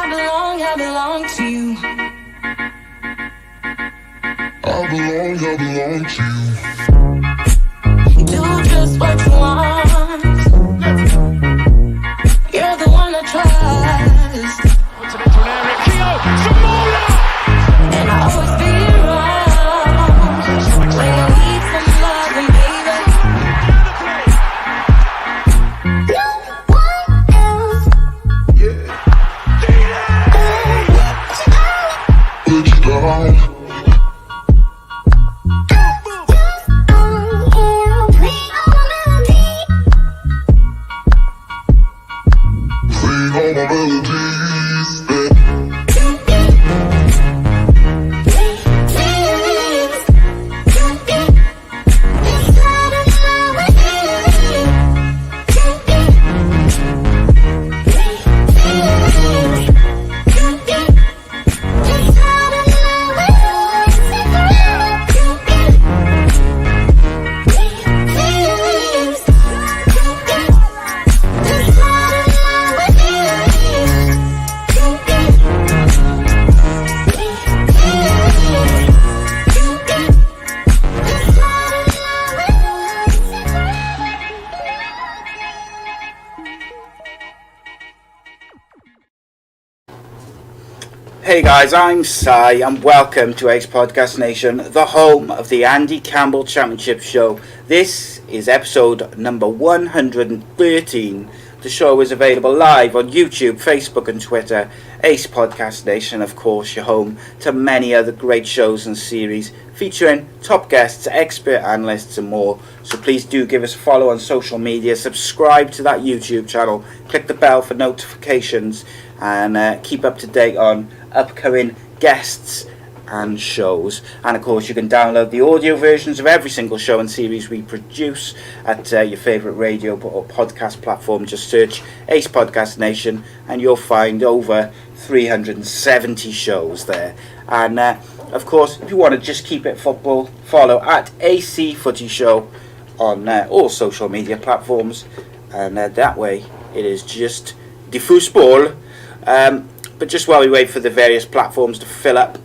I belong to you. I belong to You do just what you want. You're the one I trust. What's it into an area? Keo, Zamora! And I'll always be around when you need some love and baby. No one else. Put you down. Hey guys, I'm Sai and welcome to Ace Podcast Nation, the home of the Andy Campbell Championship Show. This is episode number 113. The show is available live on YouTube, Facebook and Twitter. Ace Podcast Nation, of course, your home to many other great shows and series featuring top guests, expert analysts and more. So please do give us a follow on social media, subscribe to that YouTube channel, click the bell for notifications and keep up to date on upcoming guests and shows. And of course you can download the audio versions of every single show and series we produce at your favourite radio or podcast platform. Just search Ace Podcast Nation and you'll find over 370 shows there. And of course, if you want to just keep it football, follow at AC Footy Show on all social media platforms, and that way it is just the football. But just while we wait for the various platforms to fill up,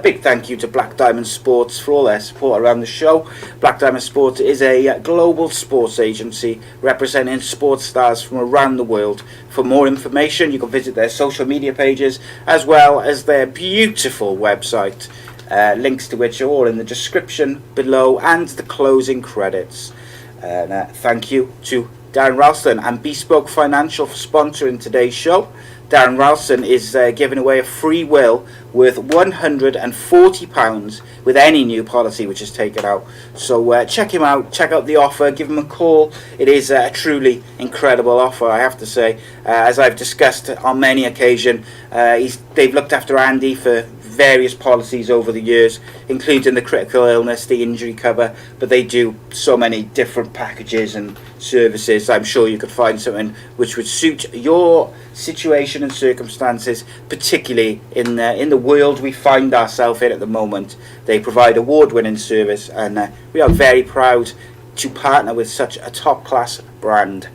big thank you to Black Diamond Sports for all their support around the show. Black Diamond Sports is a global sports agency representing sports stars from around the world. For more information, you can visit their social media pages as well as their beautiful website, links to which are all in the description below and the closing credits. Thank you to Darren Ralston and Bespoke Financial for sponsoring today's show. Darren Ralston is giving away a free will worth £140 with any new policy which is taken out. So check him out, check out the offer, give him a call. It is a truly incredible offer, I have to say. As I've discussed on many occasions, they've looked after Andy for various policies over the years, including the critical illness, the injury cover, but they do so many different packages and services. I'm sure you could find something which would suit your situation and circumstances, particularly in the world we find ourselves in at the moment. They provide award-winning service, and we are very proud to partner with such a top-class brand.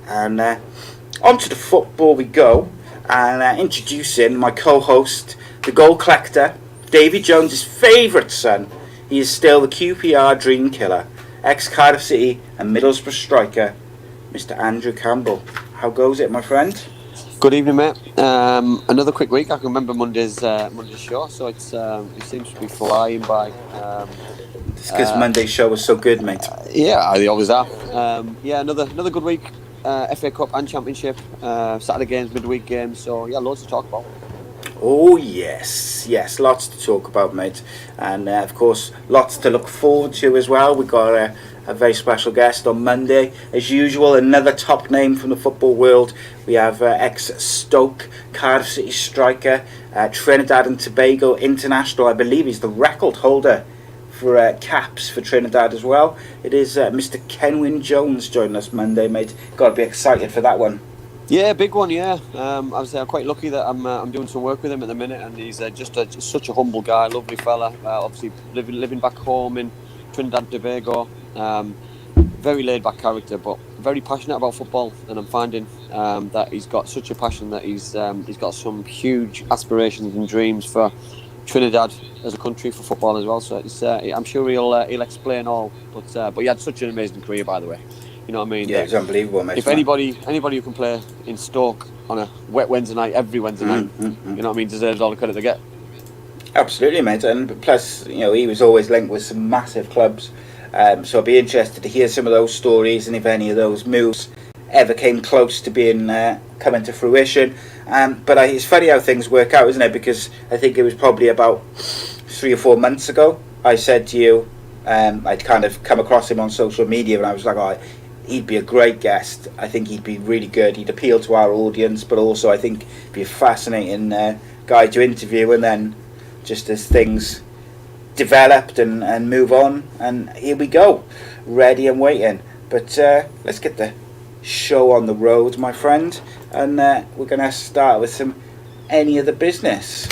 And onto the football we go, and introducing my co-host, the goal collector, Davy Jones' favourite son. He is still the QPR dream killer, ex-Cardiff City and Middlesbrough striker, Mr. Andrew Campbell. How goes it, my friend? Good evening, mate. Another quick week. I can remember Monday's show, so it seems to be flying by. It's because Monday's show was so good, mate. Yeah, they always are. Another good week. F.A Cup and Championship. Saturday games, midweek games. So yeah, loads to talk about. Oh yes, lots to talk about, mate, and of course lots to look forward to as well. We've got a very special guest on Monday, as usual, another top name from the football world. We have ex-Stoke, Cardiff City striker, Trinidad and Tobago international. I believe he's the record holder for caps for Trinidad as well. It is Mr. Kenwyn Jones joining us Monday, mate. Got to be excited for that one. Yeah, big one. Yeah, I'm quite lucky that I'm doing some work with him at the minute, and he's just such a humble guy, lovely fella. Obviously living back home in Trinidad and Tobago. Very laid back character, but very passionate about football, and I'm finding that he's got such a passion that he's got some huge aspirations and dreams for Trinidad as a country, for football as well. So I'm sure he'll explain all. But he had such an amazing career, by the way. You know what I mean? Yeah, it's unbelievable, mate. If anybody who can play in Stoke on a wet Wednesday night, every Wednesday night, you know what I mean, deserves all the credit they get. Absolutely, mate. And plus, he was always linked with some massive clubs. So I'd be interested to hear some of those stories, and if any of those moves ever came close to being coming to fruition. But it's funny how things work out, isn't it? Because I think it was probably about 3 or 4 months ago I said to you, I'd kind of come across him on social media, and I was like, oh, he'd be a great guest. I think he'd be really good. He'd appeal to our audience, but also I think he'd be a fascinating guy to interview. And then just as things developed and move on, and here we go, ready and waiting. But let's get the show on the road, my friend, and we're going to start with some any other business.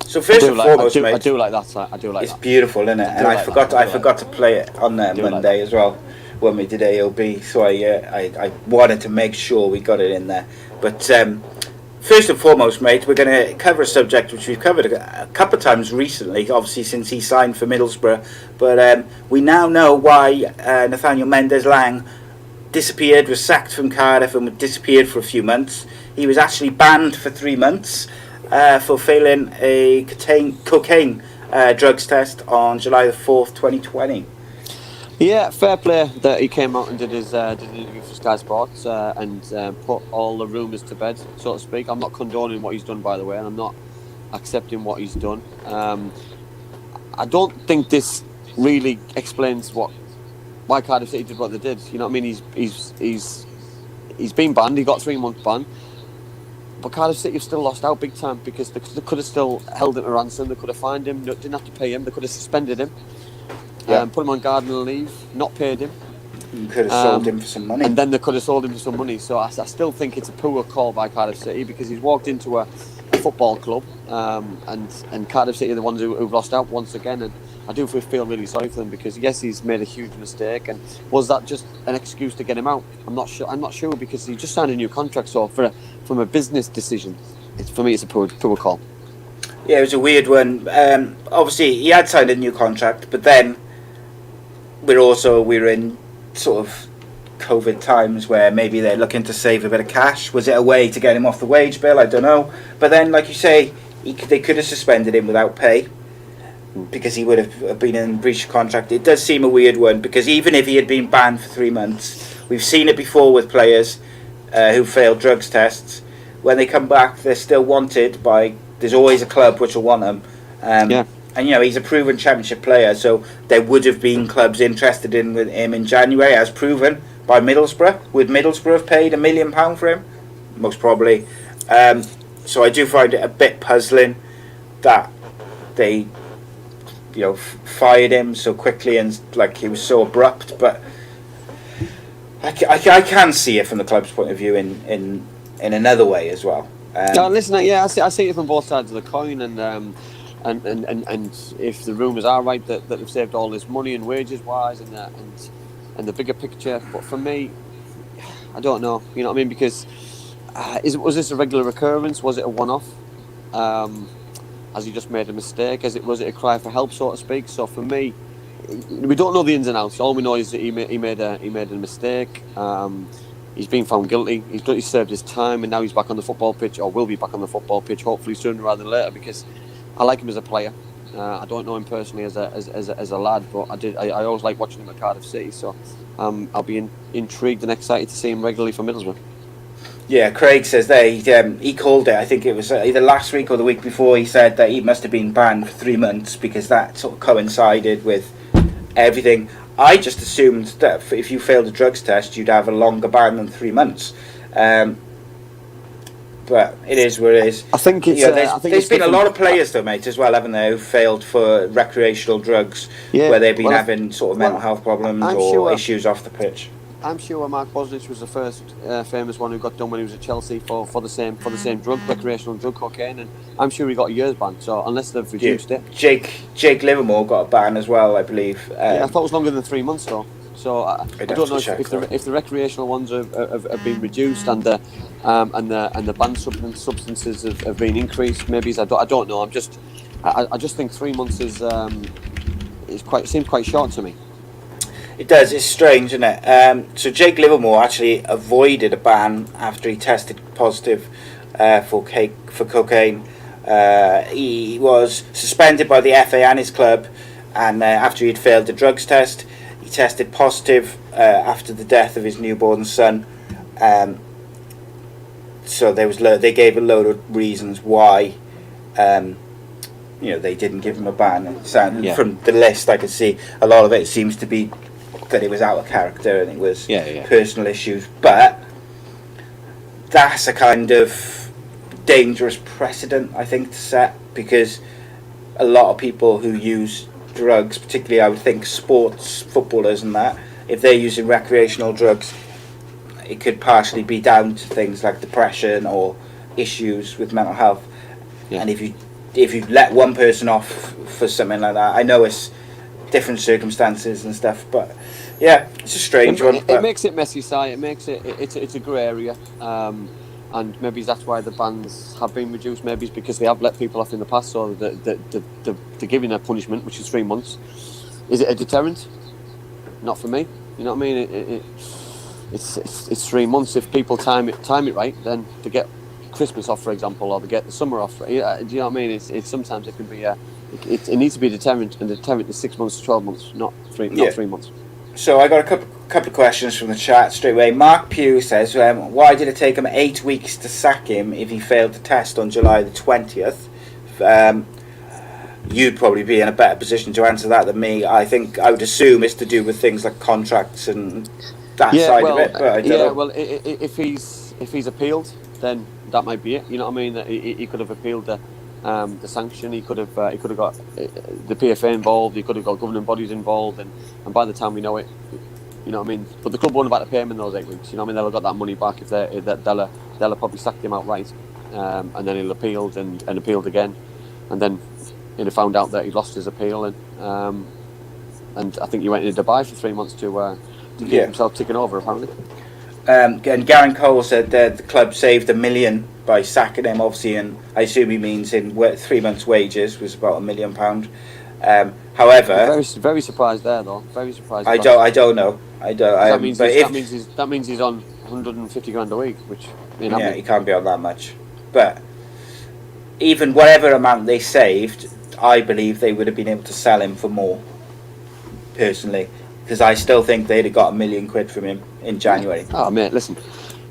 So first and foremost, mate, I do like that. It's beautiful, isn't it? And I forgot to play it on Monday as well when we did AOB. So I wanted to make sure we got it in there. But first and foremost, mate, we're going to cover a subject which we've covered a couple of times recently, obviously since he signed for Middlesbrough. But we now know why Nathaniel Mendez-Laing disappeared, was sacked from Cardiff, and disappeared for a few months. He was actually banned for 3 months for failing a cocaine drugs test on July the 4th, 2020. Yeah, fair play that he came out and did his interview for Sky Sports and put all the rumours to bed, so to speak. I'm not condoning what he's done, by the way, and I'm not accepting what he's done. I don't think this really explains why Cardiff City did what they did. You know what I mean? He's been banned. He got 3-month ban. But Cardiff City have still lost out big time, because they could have still held him to ransom. They could have fined him. Didn't have to pay him. They could have suspended him. Put him on gardening leave, not paid him. You could have sold him for some money. And then they could have sold him for some money. So I still think it's a poor call by Cardiff City, because he's walked into a football club, and Cardiff City are the ones who've lost out once again. And I do feel really sorry for them, because yes, he's made a huge mistake. And was that just an excuse to get him out? I'm not sure, because he just signed a new contract. So from a business decision, for me, it's a poor call. Yeah, it was a weird one. Obviously, he had signed a new contract, but then we're in sort of COVID times where maybe they're looking to save a bit of cash. Was it a way to get him off the wage bill? I don't know. But then, like you say, they could have suspended him without pay, because he would have been in breach of contract. It does seem a weird one, because even if he had been banned for 3 months, we've seen it before with players who failed drugs tests. When they come back, they're still wanted by. There's always a club which will want them. And he's a proven Championship player, so there would have been clubs interested in with him in January, as proven by Middlesbrough. Would Middlesbrough have paid £1 million for him? Most probably. So I do find it a bit puzzling that they, fired him so quickly, and like he was so abrupt. But I can see it from the club's point of view in another way as well. Listen, I see it from both sides of the coin, and if the rumours are right that they've saved all this money and wages wise and the bigger picture, but for me, I don't know. You know what I mean? Because was this a regular occurrence? Was it a one-off? Has he just made a mistake? Was it a cry for help, so to speak? So for me, we don't know the ins and outs. All we know is that he made a mistake. He's been found guilty. He's served his time, and now he's back on the football pitch, or will be back on the football pitch, hopefully sooner rather than later, because I like him as a player. I don't know him personally as a lad, but I always like watching him at Cardiff City. So I'll be intrigued and excited to see him regularly for Middlesbrough. Yeah, Craig says there he called it. I think it was either last week or the week before. He said that he must have been banned for 3 months, because that sort of coincided with everything. I just assumed that if you failed a drugs test, you'd have a longer ban than 3 months. But it is what it is. I think it's. There's been a lot of players, though, mate, as well, haven't there, who failed for recreational drugs, where they've been having sort of mental health problems or issues off the pitch. I'm sure Mark Bosnich was the first famous one who got done when he was at Chelsea for the same drug, recreational drug, cocaine, and I'm sure he got a year's ban. So unless they've reduced it, Jake Livermore got a ban as well, I believe. I thought it was longer than 3 months though. So I don't know if the recreational ones have been reduced and the banned substances have been increased. Maybe I don't know. I just think 3 months seems quite short to me. It does. It's strange, isn't it? So Jake Livermore actually avoided a ban after he tested positive for cocaine. He was suspended by the FA and his club, and after he'd failed the drugs test, he tested positive after the death of his newborn son. So they gave a load of reasons why. They didn't give him a ban. From the list, I could see a lot of it seems to be that it was out of character and it was personal issues. But that's a kind of dangerous precedent, I think, to set, because a lot of people who use drugs, particularly I would think sports footballers and that, if they're using recreational drugs, it could partially be down to things like depression or issues with mental health. And if you let one person off for something like that, I know it's different circumstances and stuff, but it's a strange one. It makes it messy, Si. It makes it's a grey area, and maybe that's why the bans have been reduced. Maybe it's because they have let people off in the past, so they're giving a punishment, which is 3 months. Is it a deterrent? Not for me. You know what I mean? It's 3 months. If people time it right, then they get Christmas off, for example, or they get the summer off. Do you know what I mean? It's sometimes it can be it needs to be a deterrent, and the deterrent is 6 months to 12 months, not 3 months. So I got a couple of questions from the chat straight away. Mark Pugh says, why did it take him 8 weeks to sack him if he failed the test on July the 20th? You'd probably be in a better position to answer that than me. I think I would assume it's to do with things like contracts and that side of it. But I don't know. Well, if he's appealed, then that might be it. You know what I mean? He could have appealed the sanction. He could have got the PFA involved. He could have got governing bodies involved, and by the time we know it, you know what I mean. But the club won't have had to pay him in those 8 weeks. You know what I mean? They'll have got that money back if they'll have probably sacked him outright, and then he'll appealed and appealed again, and then he'll have found out that he lost his appeal, and I think he went into Dubai for 3 months to keep himself ticking over apparently. And Garen Cole said that the club saved $1 million by sacking him, obviously, and I assume he means in 3 months' wages was about £1 million. However, very, very surprised there, though. Very surprised. I don't know. That means he's on 150 grand a week, which he can't be on that much. But even whatever amount they saved, I believe they would have been able to sell him for more. Personally. Because I still think they'd have got £1 million from him in January. Oh mate, listen,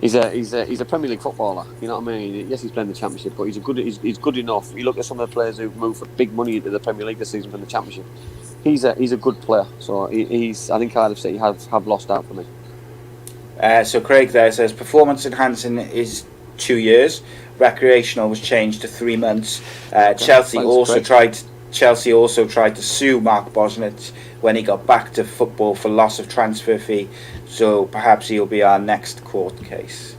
he's a Premier League footballer. You know what I mean? Yes, he's playing the Championship, but he's good enough. You look at some of the players who've moved for big money into the Premier League this season from the Championship. He's a good player. So I think Cardiff City have lost out for me. So Craig there says performance enhancing is 2 years. Recreational was changed to 3 months. Chelsea also tried to sue Mark Bosnich when he got back to football for loss of transfer fee, so perhaps he'll be our next court case.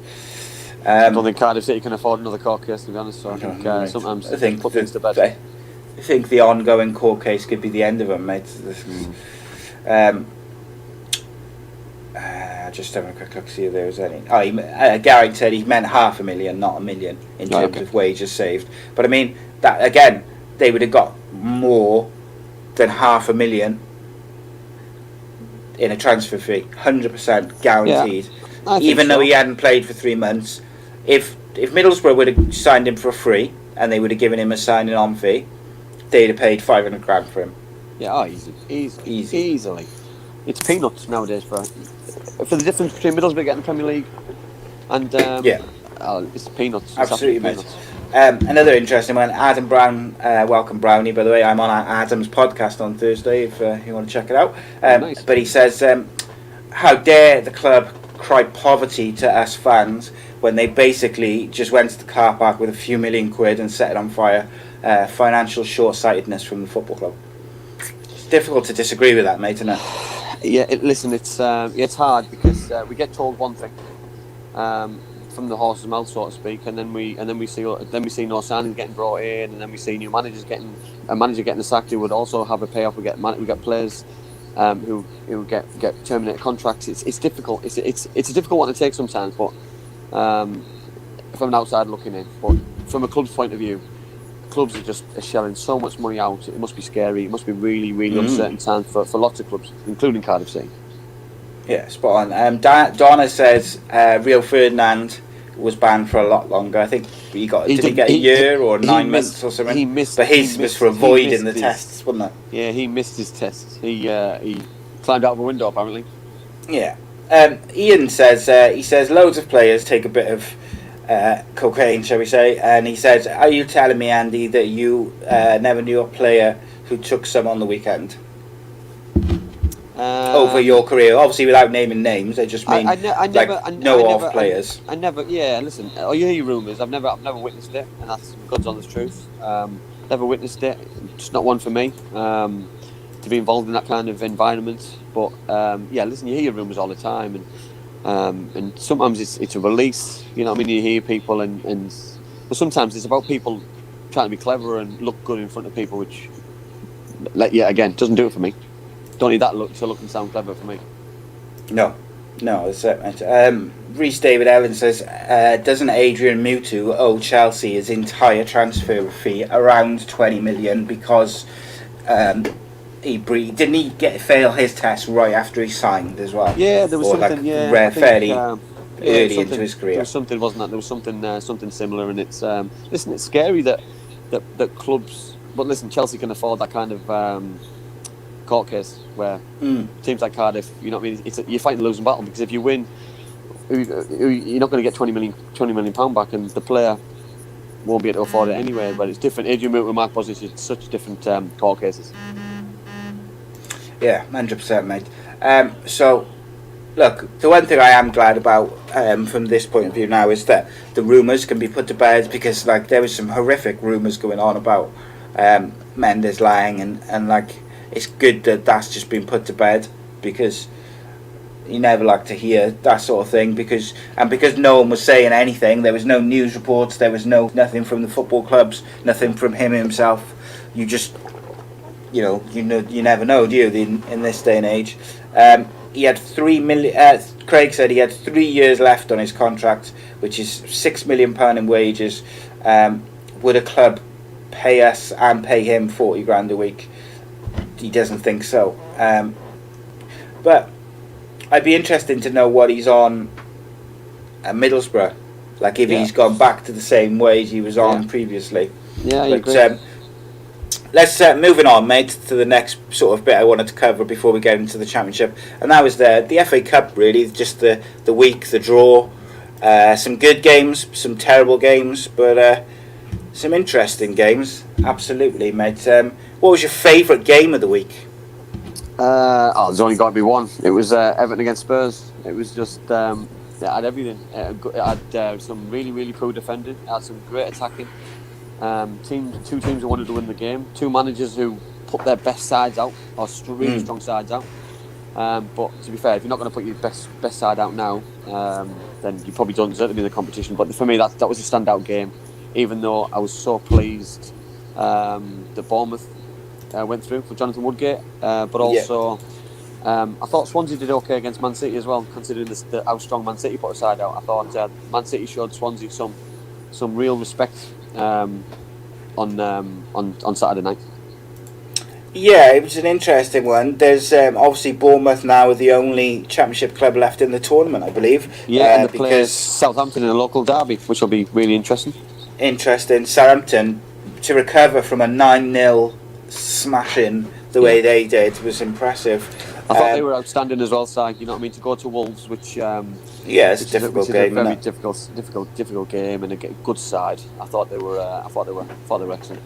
I don't think Cardiff City can afford another court case, to be honest, so I think sometimes I think put things to bed. I think the ongoing court case could be the end of him, mate. Just having a quick look, see if there was any. Gary said he meant $500,000, not $1 million in terms of wages saved. But I mean, that again, they would have got more than $500,000 in a transfer fee, 100% guaranteed. Even though he hadn't played for 3 months, if Middlesbrough would have signed him for free and they would have given him a signing on fee, they'd have paid 500 grand for him. Yeah, easily. It's peanuts nowadays for the difference between Middlesbrough getting the Premier League and it's peanuts. Absolutely, mate. Another interesting one, Adam Brown, welcome Brownie, by the way. I'm on Adam's podcast on Thursday if you want to check it out. Nice. But he says, how dare the club cry poverty to us fans when they basically just went to the car park with a few £1 million and set it on fire. Financial short-sightedness from the football club. It's difficult to disagree with that, mate, isn't it? Yeah, listen, it's hard because we get told one thing from the horse's mouth, so to speak, and then we see no signings getting brought in, and then we see new managers getting the sacked who would also have a payoff. We get players who get terminated contracts. It's difficult. It's a difficult one to take sometimes, but from an outside looking in, but from a club's point of view, clubs are just shelling so much money out. It must be scary. It must be really, really uncertain times for lots of clubs, including Cardiff City. Yeah, spot on. Donna says Rio Ferdinand was banned for a lot longer. I think he get a year or 9 months or something. But his was for avoiding the tests, wasn't it? Yeah, he missed his tests. He climbed out of a window apparently. Yeah. Ian says he says loads of players take a bit of cocaine, shall we say, and he says, "Are you telling me, Andy, that you never knew a player who took some on the weekend?" Over your career, obviously without naming names, I just mean players. I never. Yeah, listen. You hear rumours. I've never witnessed it, and that's God's honest truth. Never witnessed it. Just not one for me to be involved in that kind of environment. But listen. You hear rumours all the time, and sometimes it's a release. You know what I mean? You hear people, but sometimes it's about people trying to be clever and look good in front of people, which, again, doesn't do it for me. Don't need that look to look and sound clever for me. No, that's it. Rhys David Evans says, doesn't Adrian Mutu owe Chelsea his entire transfer fee, around 20 million, because didn't he fail his test right after he signed as well? Yeah, there was something. Fairly early into his career. There was something, wasn't that? There was something similar, and it's listen, it's scary that clubs. But listen, Chelsea can afford that kind of court case where teams like Cardiff, you know what I mean, you're fighting a losing battle, because if you win, you're not going to get £20 million back, and the player won't be able to afford it anyway. But it's different. Adrian Mutu and Mark Bosnich, it's such different court cases. Yeah, 100%, mate. So look, the one thing I am glad about from this point of view now is that the rumours can be put to bed, because there was some horrific rumours going on about Mendez-laing, and it's good that that's just been put to bed, because you never like to hear that sort of thing, because no one was saying anything. There was no news reports, there was nothing from the football clubs, nothing from him himself. You just you never know, do you, in this day and age. He had 3 million. Craig said he had 3 years left on his contract, which is £6 million in wages. Would a club pay us and pay him 40 grand a week? He doesn't think so. But I'd be interested to know what he's on at Middlesbrough. If he's gone back to the same wage he was on previously. Yeah, I agree. Let's moving on, mate, to the next sort of bit I wanted to cover before we get into the Championship, and that was the FA Cup. Really, just the week, the draw, some good games, some terrible games, but some interesting games. Absolutely, mate. What was your favourite game of the week? There's only got to be one. It was Everton against Spurs. It was just it had everything. It had some really, really poor defending. It had some great attacking. Two teams who wanted to win the game. Two managers who put their best sides out, or really strong sides out. But to be fair, if you're not going to put your best side out now, then you probably don't deserve to be in the competition. But for me, that was a standout game. Even though I was so pleased that Bournemouth went through for Jonathan Woodgate, but also I thought Swansea did okay against Man City as well, considering how strong Man City put a side out. I thought Man City showed Swansea some real respect on Saturday night. Yeah, it was an interesting one. There's obviously Bournemouth now are the only Championship club left in the tournament, I believe. Yeah, and they play Southampton in a local derby, which will be really interesting. Southampton, to recover from a 9-0 smashing the way they did was impressive. I thought they were outstanding as well, Si. You know what I mean? To go to Wolves, which it's a difficult game, a very difficult game, and a good side. I thought they were excellent.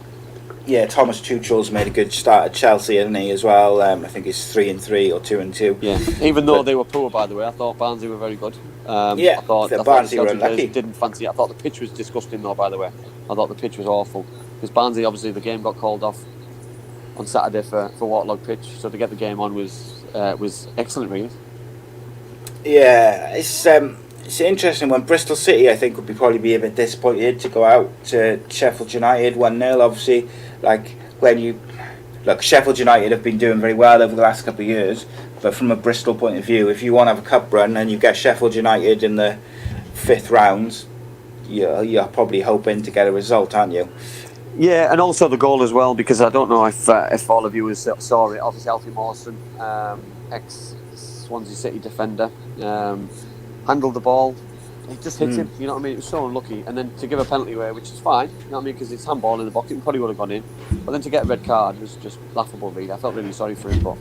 Yeah, Thomas Tuchel's made a good start at Chelsea, hasn't he, as well? I think he's 3-3 or 2-2. Yeah, even though they were poor, by the way, I thought Barnsley were very good. I thought Barnsley were unlucky. Didn't fancy it. I thought the pitch was disgusting, though. By the way, I thought the pitch was awful, because Barnsley, obviously, the game got called off on Saturday for waterlogged pitch. So to get the game on was excellent, really. Yeah, it's interesting when Bristol City, I think, would probably be a bit disappointed to go out to Sheffield United 1-0. Obviously, like when you look, Sheffield United have been doing very well over the last couple of years. But from a Bristol point of view, if you want to have a cup run and you get Sheffield United in the 5th round, you're probably hoping to get a result, aren't you? Yeah, and also the goal as well, because I don't know if all of you saw it. Obviously, Alfie Mawson, ex-Swansea City defender, handled the ball. It just hit him, you know what I mean? It was so unlucky. And then to give a penalty away, which is fine, you know what I mean? Because it's handball in the box, it probably would have gone in. But then to get a red card was just laughable, really. I felt really sorry for him, but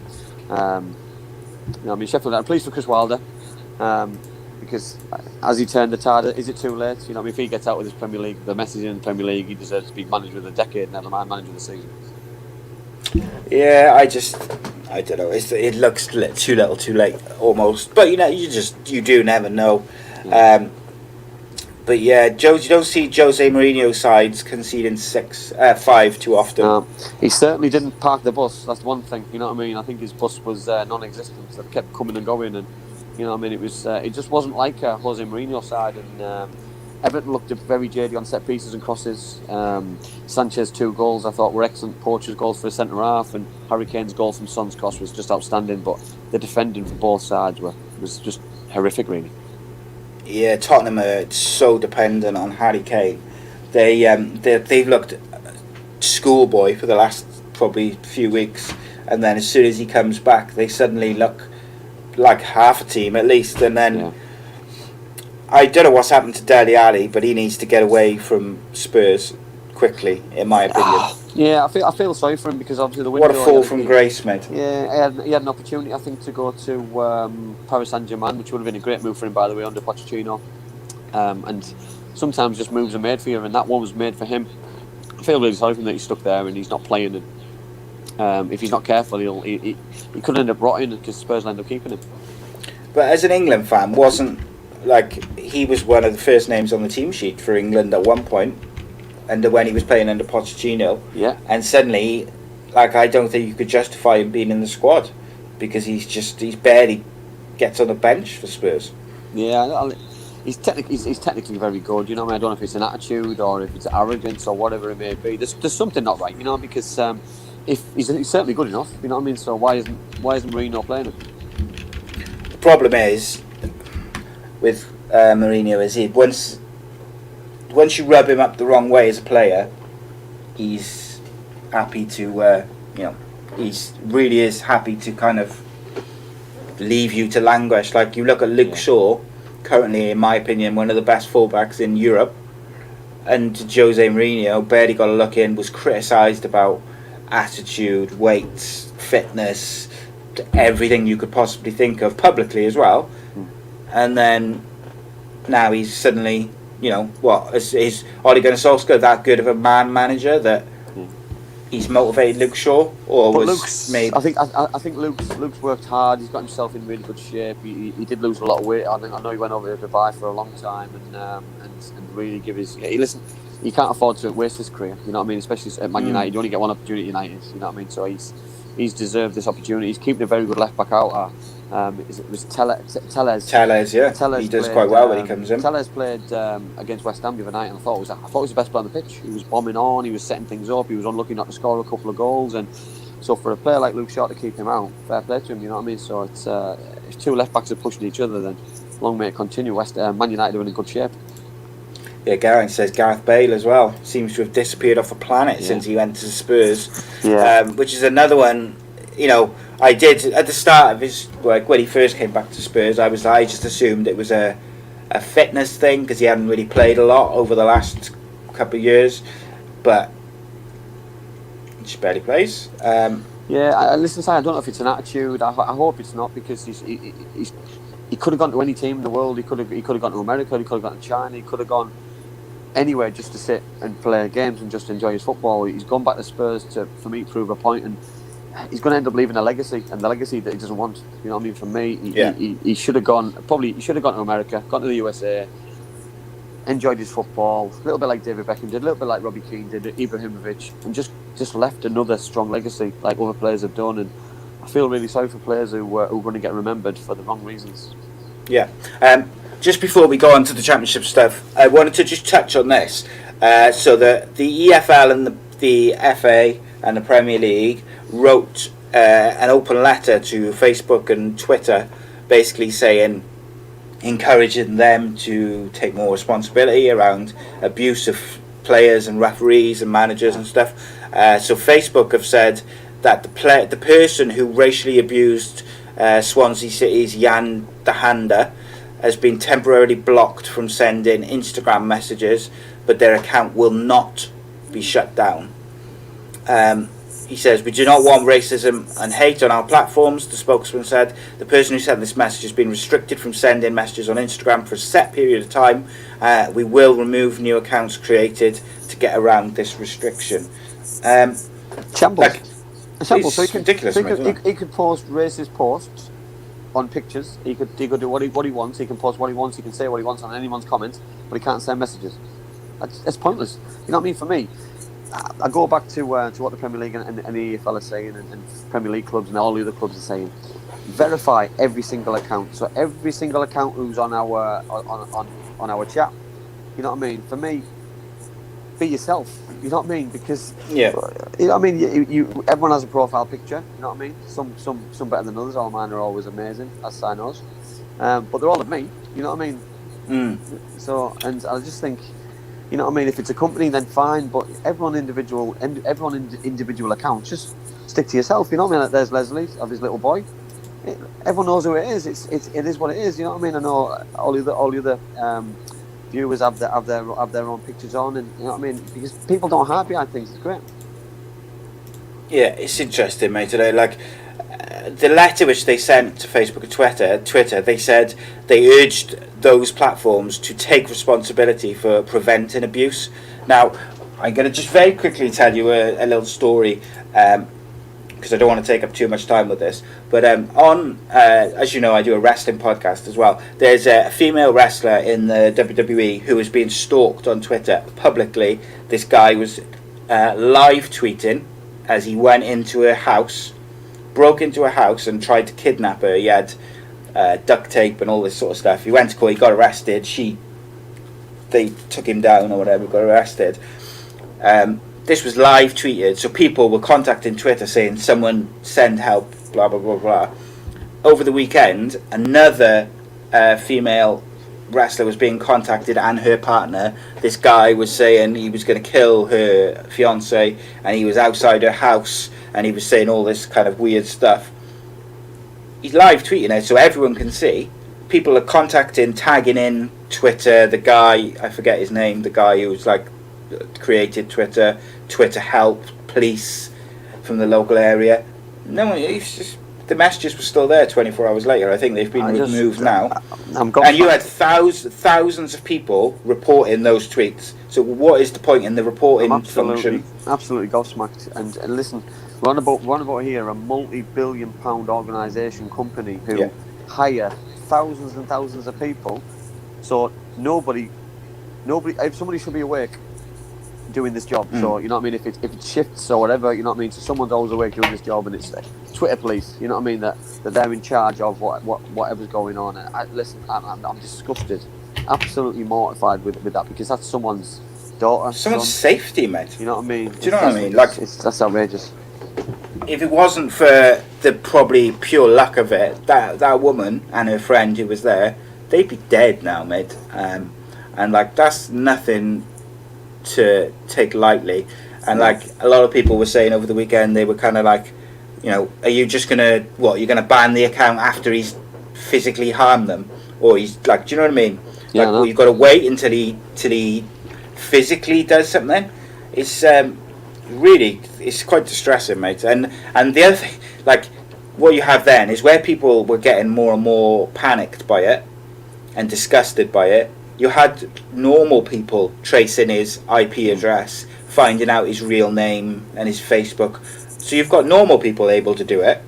you know what I mean? Sheffield, I'm pleased for Chris Wilder, because as he turned the tide, is it too late? You know what I mean? If he gets out with his Premier League, the message in the Premier League, he deserves to be manager of the decade, never mind manager of the season. Yeah, I don't know. It looks too little, too late, almost. But you do never know. Yeah. But yeah, you don't see Jose Mourinho sides conceding 5 too often. He certainly didn't park the bus. That's one thing. You know what I mean? I think his bus was non-existent. It kept coming and going, and you know what I mean. It was. It just wasn't like a Jose Mourinho side, and Everton looked very jaded on set pieces and crosses. Sanchez 2 goals I thought were excellent. Poacher's goals for a centre half, and Harry Kane's goal from Son's cross was just outstanding. But the defending from both sides was just horrific, really. Yeah, Tottenham are so dependent on Harry Kane. They've looked schoolboy for the last probably few weeks, and then as soon as he comes back, they suddenly look like half a team at least. And then I don't know what's happened to Dele Alli, but he needs to get away from Spurs quickly, in my opinion. Yeah, I feel sorry for him, because obviously the window. What a fall from grace, mate. Yeah, he had an opportunity, I think, to go to Paris Saint-Germain, which would have been a great move for him, by the way, under Pochettino. And sometimes just moves are made for you, and that one was made for him. I feel really sorry for him that he's stuck there and he's not playing. And if he's not careful, he could end up rotting, because Spurs will end up keeping him. But as an England fan, he was one of the first names on the team sheet for England at one point. And when he was playing under Pochettino, and suddenly, I don't think you could justify him being in the squad, because he's barely gets on the bench for Spurs. Yeah, he's technically very good. You know, I don't know if it's an attitude or if it's arrogance or whatever it may be. There's something not right, you know, because if he's certainly good enough, you know what I mean. So why isn't Mourinho playing him? The problem is with Mourinho is once you rub him up the wrong way as a player, he's happy to, he's really is happy to kind of leave you to languish. Like, you look at Luke Shaw, currently, in my opinion, one of the best fullbacks in Europe, and Jose Mourinho barely got a look in, was criticised about attitude, weight, fitness, everything you could possibly think of, publicly as well. And then now he's suddenly... is Ole Gunnar Solskjaer that good of a man manager that he's motivated Luke Shaw, or but was maybe? I think Luke's worked hard. He's got himself in really good shape. He did lose a lot of weight. I know he went over to Dubai for a long time and really give his. Listen, he can't afford to waste his career. You know what I mean? Especially at Man United, you only get one opportunity at United. You know what I mean? So he's deserved this opportunity. He's keeping a very good left back out. It was Tellez. Tellez, yeah. Tellez he does played, quite well when he comes in. Tellez played against West Ham the other night, and I thought he was the best player on the pitch. He was bombing on, he was setting things up, he was unlucky not to score a couple of goals, and so for a player like Luke Shaw to keep him out, fair play to him. You know what I mean? So it's if two left backs are pushing each other, then long may it continue. Man United are in good shape. Yeah, Gareth says Gareth Bale as well seems to have disappeared off the planet since he went to Spurs. Which is another one. You know, I did at the start of his when he first came back to Spurs. I just assumed it was a fitness thing, because he hadn't really played a lot over the last couple of years, but he just barely plays. Listen, I don't know if it's an attitude. I hope it's not, because he could have gone to any team in the world. He could have gone to America. He could have gone to China. He could have gone anywhere just to sit and play games and just enjoy his football. He's gone back to Spurs to, for me, prove a point, and he's going to end up leaving a legacy, and the legacy that he doesn't want. You know what I mean? For me, he should have gone. Probably he should have gone to America, gone to the USA, enjoyed his football, a little bit like David Beckham did, a little bit like Robbie Keane did, Ibrahimovic, and just just left another strong legacy like other players have done, and I feel really sorry for players who are going to get remembered for the wrong reasons. Yeah. Just before we go on to the Championship stuff, I wanted to just touch on this. So the EFL and the FA and the Premier League wrote an open letter to Facebook and Twitter, basically saying, encouraging them to take more responsibility around abuse of players and referees and managers and stuff. So Facebook have said that the person who racially abused Swansea City's Jan de Handa has been temporarily blocked from sending Instagram messages, but their account will not be shut down. He says, "We do not want racism and hate on our platforms," the spokesman said. "The person who sent this message has been restricted from sending messages on Instagram for a set period of time. We will remove new accounts created to get around this restriction." Shambles. It's So ridiculous. He could post racist posts on pictures. He could do what he wants. He can post what he wants. He can say what he wants on anyone's comments, but he can't send messages. That's pointless. You know what I mean? For me, I go back to what the Premier League and the EFL are saying, and Premier League clubs and all the other clubs are saying. Verify every single account. So every single account who's on our on our chat. You know what I mean? For me, be yourself. You know what I mean? Because you know what I mean. You everyone has a profile picture. You know what I mean? Some better than others. All mine are always amazing, as I know. But they're all of me. You know what I mean? So, and I just think, you know what I mean? If it's a company, then fine. But everyone individual accounts, just stick to yourself. You know what I mean? Like there's Leslie of his little boy. Everyone knows who it is. It is what it is. You know what I mean? I know all the other viewers have their own pictures on, and you know what I mean, because people don't hide behind things. It's great. Yeah, it's interesting, mate. Today, like the letter which they sent to Facebook and Twitter, they said they urged those platforms to take responsibility for preventing abuse. Now, I'm going to just very quickly tell you a little story, because I don't want to take up too much time with this. But as you know, I do a wrestling podcast as well. There's a female wrestler in the WWE who was being stalked on Twitter publicly. This guy was live tweeting as he went into her house, broke into her house and tried to kidnap her. He had duct tape and all this sort of stuff. He went to court, he got arrested. They took him down or whatever, got arrested. This was live tweeted, so people were contacting Twitter saying, "Someone send help," blah blah blah blah. Over the weekend, another female wrestler was being contacted, and her partner. This guy was saying he was going to kill her fiance, and he was outside her house, and he was saying all this kind of weird stuff. He's live tweeting it, so everyone can see. People are contacting, tagging in Twitter. The guy, I forget his name, the guy who was like created Twitter help, police from the local area. No, it's just, the messages were still there 24 hours later. I think they've been removed now. And you had thousands of people reporting those tweets. So what is the point in the reporting function? Absolutely gobsmacked. And listen, we're on about here a multi-billion-pound organisation company who hire thousands and thousands of people. So nobody, if somebody should be awake doing this job. So you know what I mean, if it shifts or whatever, you know what I mean, so someone's always awake doing this job, and it's Twitter police, you know what I mean, that they're in charge of whatever's going on. I'm disgusted, absolutely mortified with that, because that's someone's daughter, someone's safety, mate. You know what I mean? Do you know what I mean? Like, that's outrageous. If it wasn't for the probably pure luck of it, that woman and her friend who was there, they'd be dead now, mate. And like, that's nothing to take lightly. And like a lot of people were saying over the weekend, they were kind of like, you know, are you just gonna you're gonna ban the account after he's physically harmed them, or he's like, do you know what I mean? Yeah, like, well, you've got to wait until he physically does something. It's really, it's quite distressing, mate. And the other thing, like, what you have then is where people were getting more and more panicked by it and disgusted by it. You had normal people tracing his IP address, finding out his real name and his Facebook. So you've got normal people able to do it.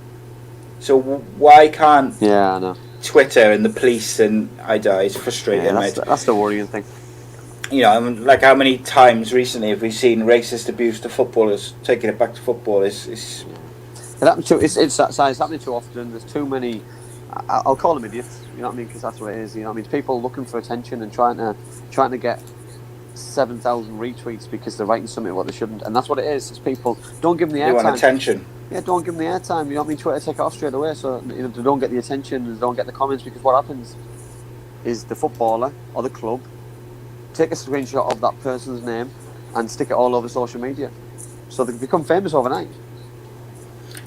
So why can't I know. Twitter and the police and it's frustrating, mate. That's the worrying thing. you know, I mean, like how many times recently have we seen racist abuse to footballers? Taking it back to football is It happens it's happening too often. There's too many. I'll call them idiots. You know what I mean? Because that's what it is. You know what I mean? It's people looking for attention and trying to get 7,000 retweets because they're writing something what they shouldn't, and that's what it is. It's people don't give them the airtime. You want attention. Yeah, don't give them the airtime. You know what I mean? Twitter take it off straight away, so you know, they don't get the attention, they don't get the comments, because what happens is the footballer or the club take a screenshot of that person's name and stick it all over social media, so they become famous overnight.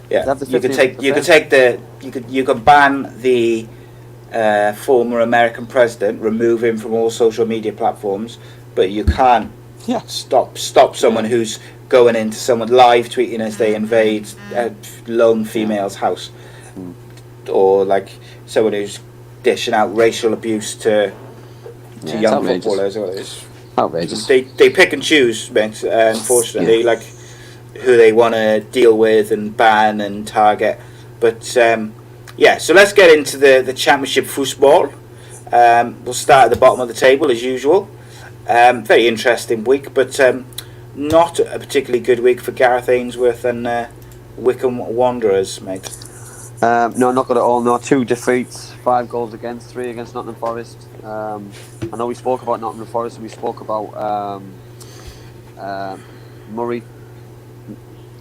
Yeah, you could ban the former American president, remove him from all social media platforms, but you can't stop someone who's going into someone live tweeting as they invade a lone female's house, or like someone who's dishing out racial abuse to young footballers. It's outrageous. They pick and choose, mate, unfortunately, like who they want to deal with and ban and target. But so let's get into the Championship football. We'll start at the bottom of the table as usual. Very interesting week, but not a particularly good week for Gareth Ainsworth and Wycombe Wanderers, mate. No, not good at all. No, 2 defeats, 5 goals against, 3 against Nottingham Forest. I know we spoke about Nottingham Forest and we spoke about Murray.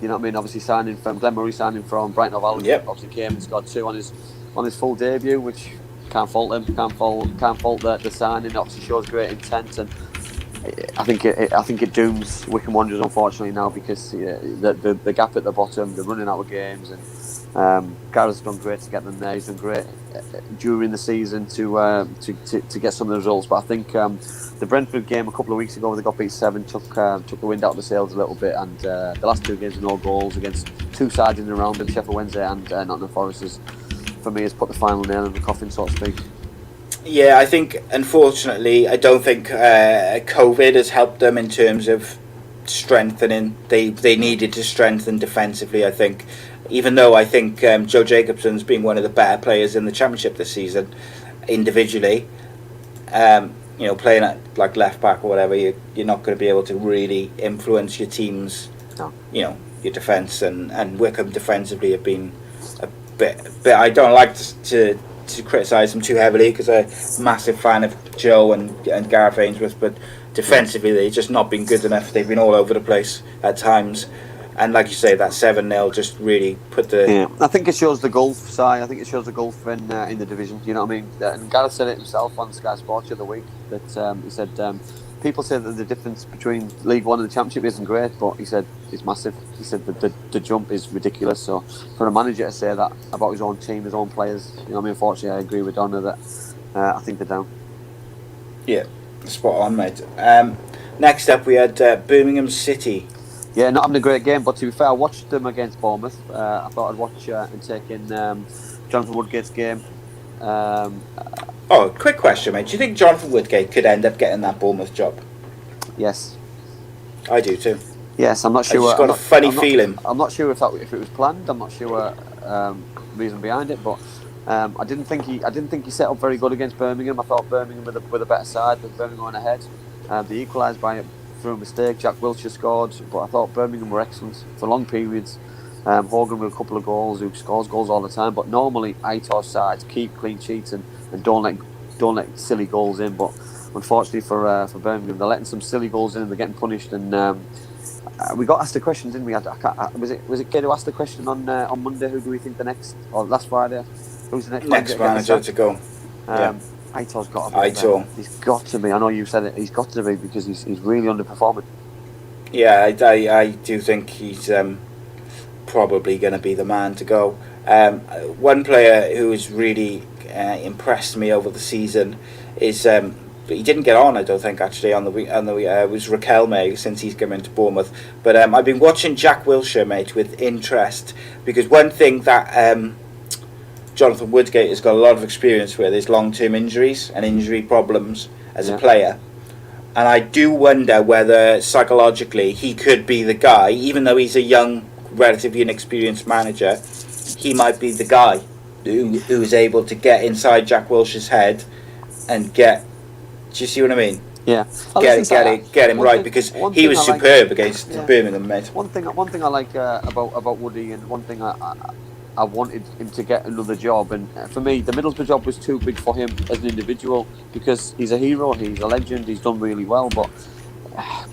You know what I mean? Obviously Glenn Murray signing from Brighton Hove Albion. Yep. Obviously came and scored 2 on his full debut, which can't fault him. Can't fault the signing. Obviously shows great intent, and I think it dooms Wycombe Wanderers, unfortunately, now, because the gap at the bottom, they're running out of games, and Gareth's done great to get them there. He's done great during the season to get some of the results. But I think the Brentford game a couple of weeks ago, where they got beat 7, took the wind out of the sails a little bit, and the last 2 games with no goals against 2 sides in the round, and Sheffield Wednesday and Nottingham Forest, for me, has put the final nail in the coffin, so to speak. Yeah, I think, unfortunately, I don't think COVID has helped them in terms of strengthening. They needed to strengthen defensively, I think. Even though I think Joe Jacobson's been one of the better players in the Championship this season, individually, playing at like left back or whatever, you're not going to be able to really influence your team's, your defence. And Wycombe defensively have been a bit. I don't like to criticise them too heavily, because I'm a massive fan of Joe and Gareth Ainsworth, but defensively they've just not been good enough. They've been all over the place at times, and like you say, that 7-0 just really put the... Yeah, I think it shows the gulf, Si. I think it shows the gulf in the division, you know what I mean? And Gareth said it himself on Sky Sports the other week, that he said people say that the difference between League One and the Championship isn't great, but he said it's massive. He said that the jump is ridiculous. So for a manager to say that about his own team, his own players, you know what I mean? Unfortunately, I agree with Donna that I think they're down. Yeah, spot on, mate. Next up, we had Birmingham City. Yeah, not having a great game, but to be fair, I watched them against Bournemouth. I thought I'd watch and take in Jonathan Woodgate's game. Quick question, mate. Do you think Jonathan Woodgate could end up getting that Bournemouth job? Yes. I do too. Yes, I'm not sure. I've just got a funny feeling. I'm not sure if it was planned. I'm not sure reason behind it, but I didn't think he set up very good against Birmingham. I thought Birmingham with a better side, but Birmingham went ahead. They equalised through a mistake. Jack Wilshere scored, but I thought Birmingham were excellent for long periods. Hogan with a couple of goals, who scores goals all the time, but normally Aitor's sides keep clean sheets and don't let silly goals in. But unfortunately for Birmingham, they're letting some silly goals in and they're getting punished. And we got asked a question, didn't we? Was it Kid who asked the question on Monday? Who do we think last Friday? Who's the next manager to go? Aitor's got to be. Aitor. He's got to be. I know you said it. He's got to be, because he's really underperforming. Yeah, I do think he's probably going to be the man to go. One player who has really impressed me over the season is he didn't get on, I don't think, actually on the was Raquelme, since he's come into Bournemouth. But I've been watching Jack Wilshere, mate, with interest, because one thing that Jonathan Woodgate has got a lot of experience with is long-term injuries and injury problems as a player. And I do wonder whether psychologically he could be the guy, even though he's a young, relatively inexperienced manager, he might be the guy who is able to get inside Jack Wilshere's head and get... Do you see what I mean? Yeah, get him right, because he was superb against Birmingham, mate. One thing I like about Woody, and one thing I wanted him to get another job, and for me the Middlesbrough job was too big for him as an individual, because he's a hero, he's a legend, he's done really well, but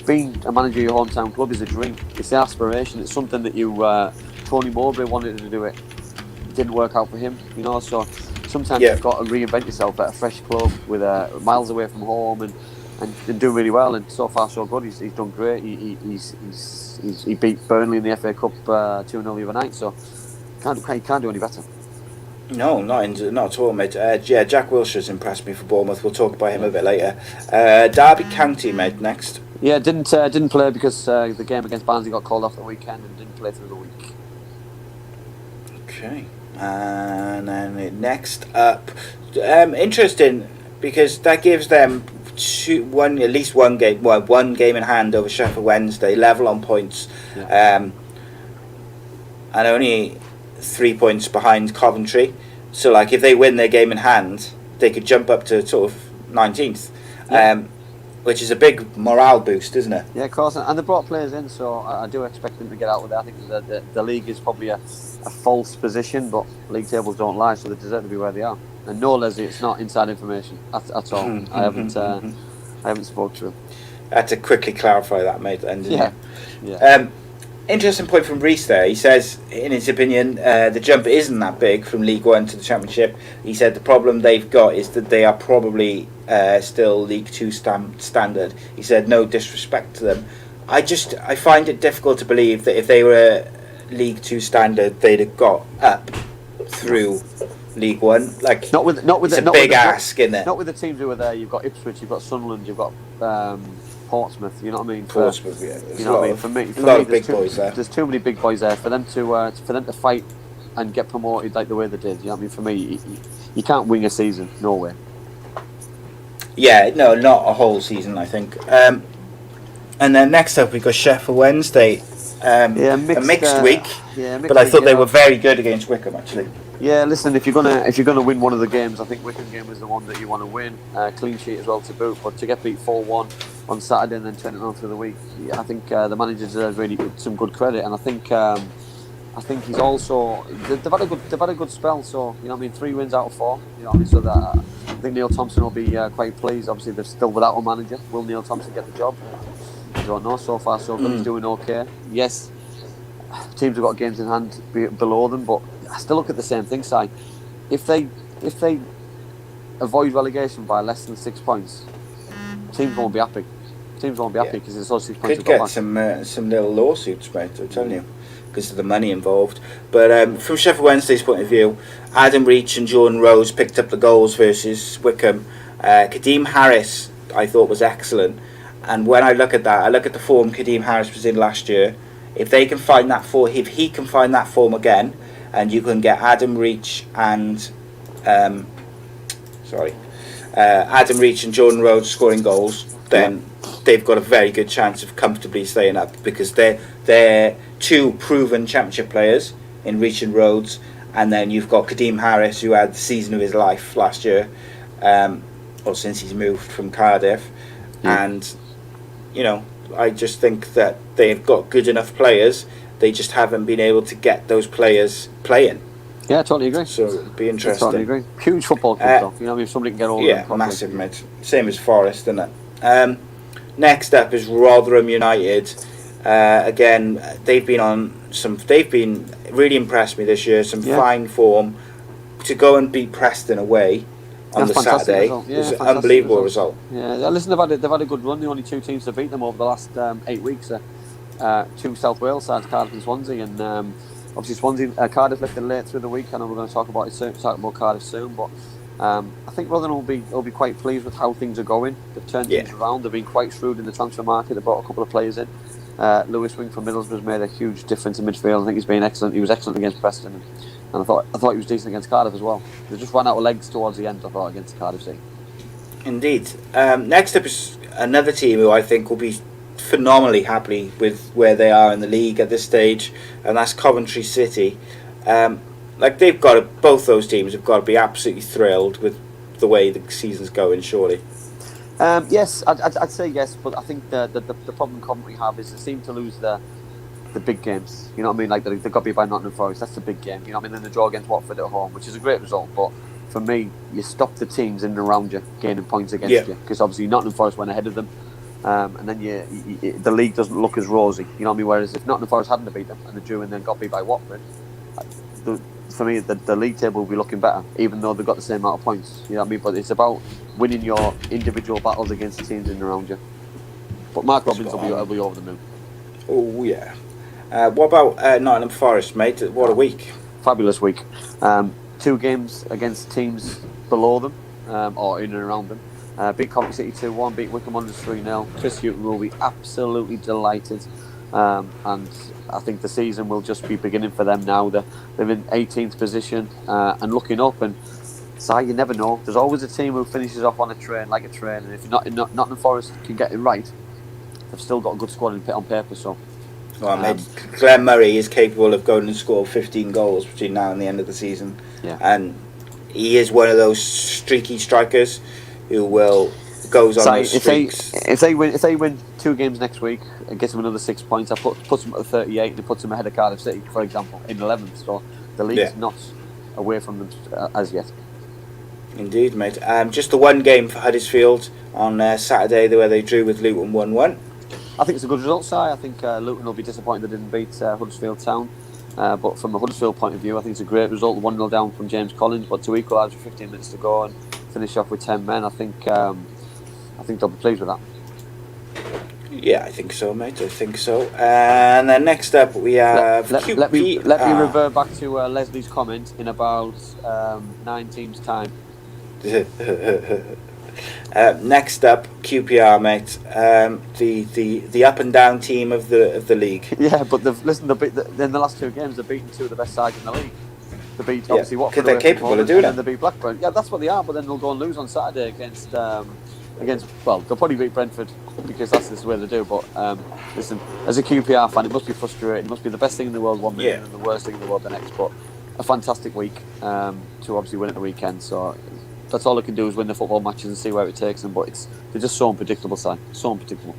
being a manager of your hometown club is a dream. It's the aspiration. It's something that Tony Mowbray wanted to do. It didn't work out for him, so sometimes you've got to reinvent yourself at a fresh club with miles away from home and do really well. And so far so good. He's done great. He beat Burnley in the FA Cup 2-0 the other night, so he can't do any better. No, not at all, mate. Jack Wilshere's impressed me for Bournemouth. We'll talk about him a bit later. Derby County, mate, next. Yeah, didn't play because the game against Barnsley got called off the weekend and didn't play through the week. Okay, and then next up, interesting, because that gives them at least one game in hand over Sheffield Wednesday, level on points, and only 3 points behind Coventry. So, like, if they win their game in hand, they could jump up to sort of 19th. Which is a big morale boost, isn't it? Yeah, of course. And they brought players in, so I do expect them to get out of there. I think the league is probably a false position, but league tables don't lie, so they deserve to be where they are. And no, Leslie, it's not inside information at all. I haven't spoke to him. I had to quickly clarify that, mate. And yeah. Interesting point from Reese there. He says, in his opinion, the jump isn't that big from League One to the Championship. He said the problem they've got is that they are probably still League Two standard. He said, no disrespect to them. I find it difficult to believe that if they were League Two standard, they'd have got up through League One. Like, not with it's a big ask, isn't it? Not with the teams who are there. You've got Ipswich, you've got Sunderland, you've got Portsmouth, you know what I mean? Portsmouth, yeah. You know what I mean? For me, big boys there. There's too many big boys there for them to fight and get promoted like the way they did. You know what I mean? For me, you can't wing a season. No way. Yeah, no, not a whole season, I think. And then next up we got Sheffield Wednesday. A mixed week. But I thought they were very good against Wickham, actually. Yeah, listen, if you're gonna win one of the games, I think Wickham game is the one that you want to win. Clean sheet as well to boot, but to get beat 4-1 on Saturday and then turn it on through the week, I think the manager deserves really some good credit, and I think he's also they've had a good spell. So you know what I mean, 3 wins out of 4. You know what I mean, so that I think Neil Thompson will be quite pleased. Obviously, they're still without a manager. Will Neil Thompson get the job? I don't know. So far, so good. He's doing okay. Yes, teams have got games in hand below them, but I still look at the same thing, Si. If they avoid relegation by less than 6 points, teams won't be happy. Teams won't be happy because it's only 6 points. Could get some little lawsuits, mate, I'm telling you, because of the money involved. But from Sheffield Wednesday's point of view, Adam Reach and Jordan Rose picked up the goals versus Wickham. Kadeem Harris, I thought, was excellent. And when I look at that, I look at the form Kadeem Harris was in last year. If he can find that form again, and you can get Adam Reach and Adam Reach and Jordan Rhodes scoring goals, then they've got a very good chance of comfortably staying up, because they're 2 proven Championship players in Reach and Rhodes, and then you've got Kadeem Harris, who had the season of his life last year, or since he's moved from Cardiff, and I just think that they've got good enough players. They just haven't been able to get those players playing. Yeah, I totally agree. So it'd be interesting. I totally agree. Huge football club, though. You know, if somebody can get all of them. Yeah, massive, mate. Same as Forest, isn't it? Next up is Rotherham United. Again, they've been really impressed me this year. Some fine form. To go and beat Preston away on the Saturday was an unbelievable result. Yeah, listen, they've had a good run. The only 2 teams to beat them over the last 8 weeks are 2 South Wales sides, Cardiff and Swansea, and obviously Cardiff left it late through the week. I know we're going to talk about Cardiff soon, but I think Rotherham will be quite pleased with how things are going. They've turned things around. They've been quite shrewd in the transfer market. They brought a couple of players in. Lewis Wing from Middlesbrough has made a huge difference in midfield. I think he's been excellent. He was excellent against Preston, and I thought he was decent against Cardiff as well. They just ran out of legs towards the end, I thought, against Cardiff City. Indeed. Next up is another team who I think will be phenomenally happy with where they are in the league at this stage, and that's Coventry City. Both those teams have got to be absolutely thrilled with the way the season's going, surely. Yes, I'd say yes, but I think the problem Coventry have is they seem to lose the big games. You know what I mean? Like they've got to be by Nottingham Forest. That's the big game. You know what I mean? Then the draw against Watford at home, which is a great result. But for me, you stop the teams in and around you gaining points against you, because obviously Nottingham Forest went ahead of them, and then the league doesn't look as rosy. You know what I mean? Whereas if Nottingham Forest hadn't beat them and they drew and then got beat by Watford, for me the league table will be looking better, even though they've got the same amount of points. You know what I mean? But it's about winning your individual battles against the teams in and around you. But Mark Robbins will be over the moon. Oh yeah. What about Nottingham Forest, mate? What a week! Fabulous week. 2 games against teams below them, or in and around them. Beat Coventry City 2-1, beat Wycombe Wanderers 3-0. Chris Hughton will be absolutely delighted. And I think the season will just be beginning for them now. They're in 18th position and looking up. And so you never know. There's always a team who finishes off on a train, like a train. And if Nottingham Forest can get it right, they've still got a good squad on paper. So. Well, mate, Glenn Murray is capable of going and score 15 goals between now and the end of the season. Yeah. And he is one of those streaky strikers who goes on those streaks. If they win 2 games next week and gets them another 6 points, I puts them at 38 and it puts them ahead of Cardiff City, for example, in 11th. So the league's not away from them as yet. Indeed, mate. Just the one game for Huddersfield on Saturday where they drew with Luton 1-1. I think it's a good result, Si. I think Luton will be disappointed they didn't beat Huddersfield Town. But from a Huddersfield point of view, I think it's a great result. 1-0 down from James Collins, but to equalise with 15 minutes to go and finish off with 10 men, I think they'll be pleased with that. Yeah, I think so, mate. I think so. And then next up we have let me revert back to Leslie's comment in about 9 teams' time. Next up, QPR, mate. The up and down team of the league. Yeah, but in the last 2 games they've beaten 2 of the best sides in the league. They beat obviously Watford, because they're capable of doing it. And they beat Blackburn. Yeah, that's what they are. But then they'll go and lose on Saturday against they'll probably beat Brentford because that's the way they do. But listen, as a QPR fan, it must be frustrating. It must be the best thing in the world one minute and the worst thing in the world the next. But a fantastic week to obviously win at the weekend. So. That's all they can do is win the football matches and see where it takes them. But they're just so unpredictable, Si. So unpredictable.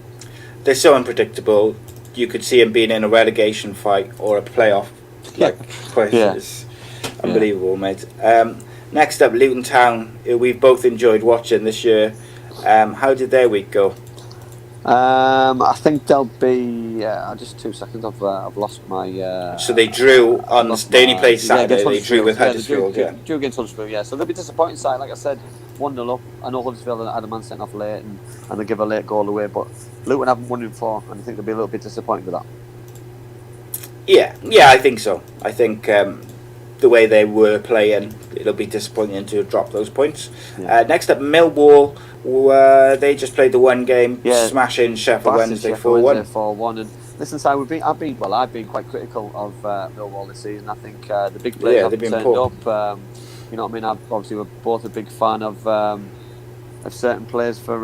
They're so unpredictable. You could see them being in a relegation fight or a playoff. It's unbelievable, mate. Next up, Luton Town, who we've both enjoyed watching this year. How did their week go? I think they'll be just 2 seconds. I've lost my. So they drew on the only played Saturday. They drew with Huddersfield. Drew against Huddersfield. Yeah, so they'll be disappointed. Side, like I said, 1-0 up. I know Huddersfield had a man sent off late, and they give a late goal away. But Luton haven't won in 4, and I think they'll be a little bit disappointed with that. Yeah, I think so. I think the way they were playing, it'll be disappointing to drop those points. Yeah. Next up, Millwall. They just played the 1 game, smashing Sheffield Wednesday 4-1. And listen, Si, I've been quite critical of Millwall this season. I think the big players have turned up. You know what I mean? Obviously, we're both a big fan of certain players for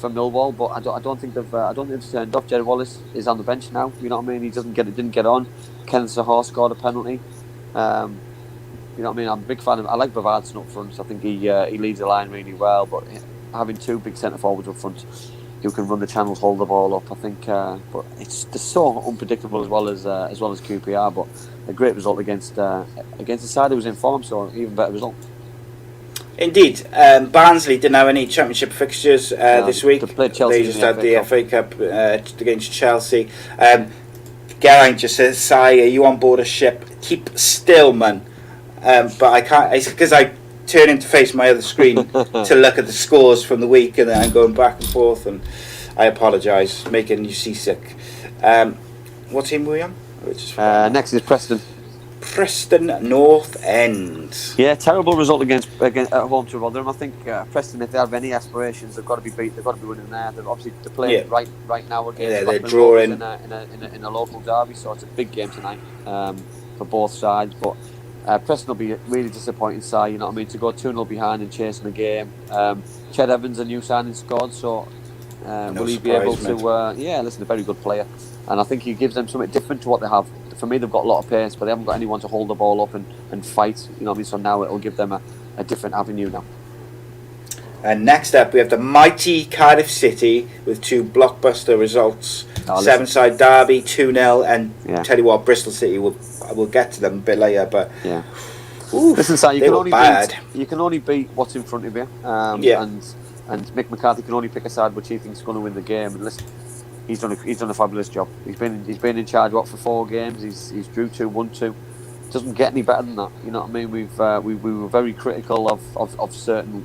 Millwall, but I don't think they've turned up. Jerry Wallace is on the bench now. You know what I mean? He didn't get on. Kenneth Sahar scored a penalty. You know what I mean? I'm a big fan of. I like Bavardson up front. I think he leads the line really well, but having 2 big centre forwards up front who can run the channels, hold the ball up, I think. But they're so unpredictable as well as QPR. But a great result against the side who was in form, so even better result. Indeed, Barnsley didn't have any championship fixtures this week. They just had the FA Cup against Chelsea. Geraint just says, "Si, are you on board a ship? Keep still, man." But I can't. It's because I turning to face my other screen to look at the scores from the week, and then I'm going back and forth, and I apologise, making you seasick. What team were we on? Next is Preston. Preston North End. Yeah, terrible result against at home to Rotherham. I think Preston, if they have any aspirations, they've got to be beat. They've got to be winning there. They're obviously playing right now against Blackburn Rovers in a local derby, so it's a big game tonight for both sides. But Preston will be really disappointed, Si, you know what I mean, to go 2-0 behind and chasing the game. Ched Evans, a new signing, scored, so will he be able to... listen, a very good player. And I think he gives them something different to what they have. For me, they've got a lot of pace, but they haven't got anyone to hold the ball up and fight, you know what I mean, so now it'll give them a different avenue now. And next up, we have the mighty Cardiff City with 2 blockbuster results. Seven-side derby, 2-0, and tell you what, Bristol City, we'll get to them a bit later, but... Yeah. Oof, listen, Si, you can only beat what's in front of you. And Mick McCarthy can only pick a side which he thinks is going to win the game. And listen, he's done a fabulous job. He's been in charge for 4 games. He's drew 2, won 2. Doesn't get any better than that. You know what I mean? We were very critical of certain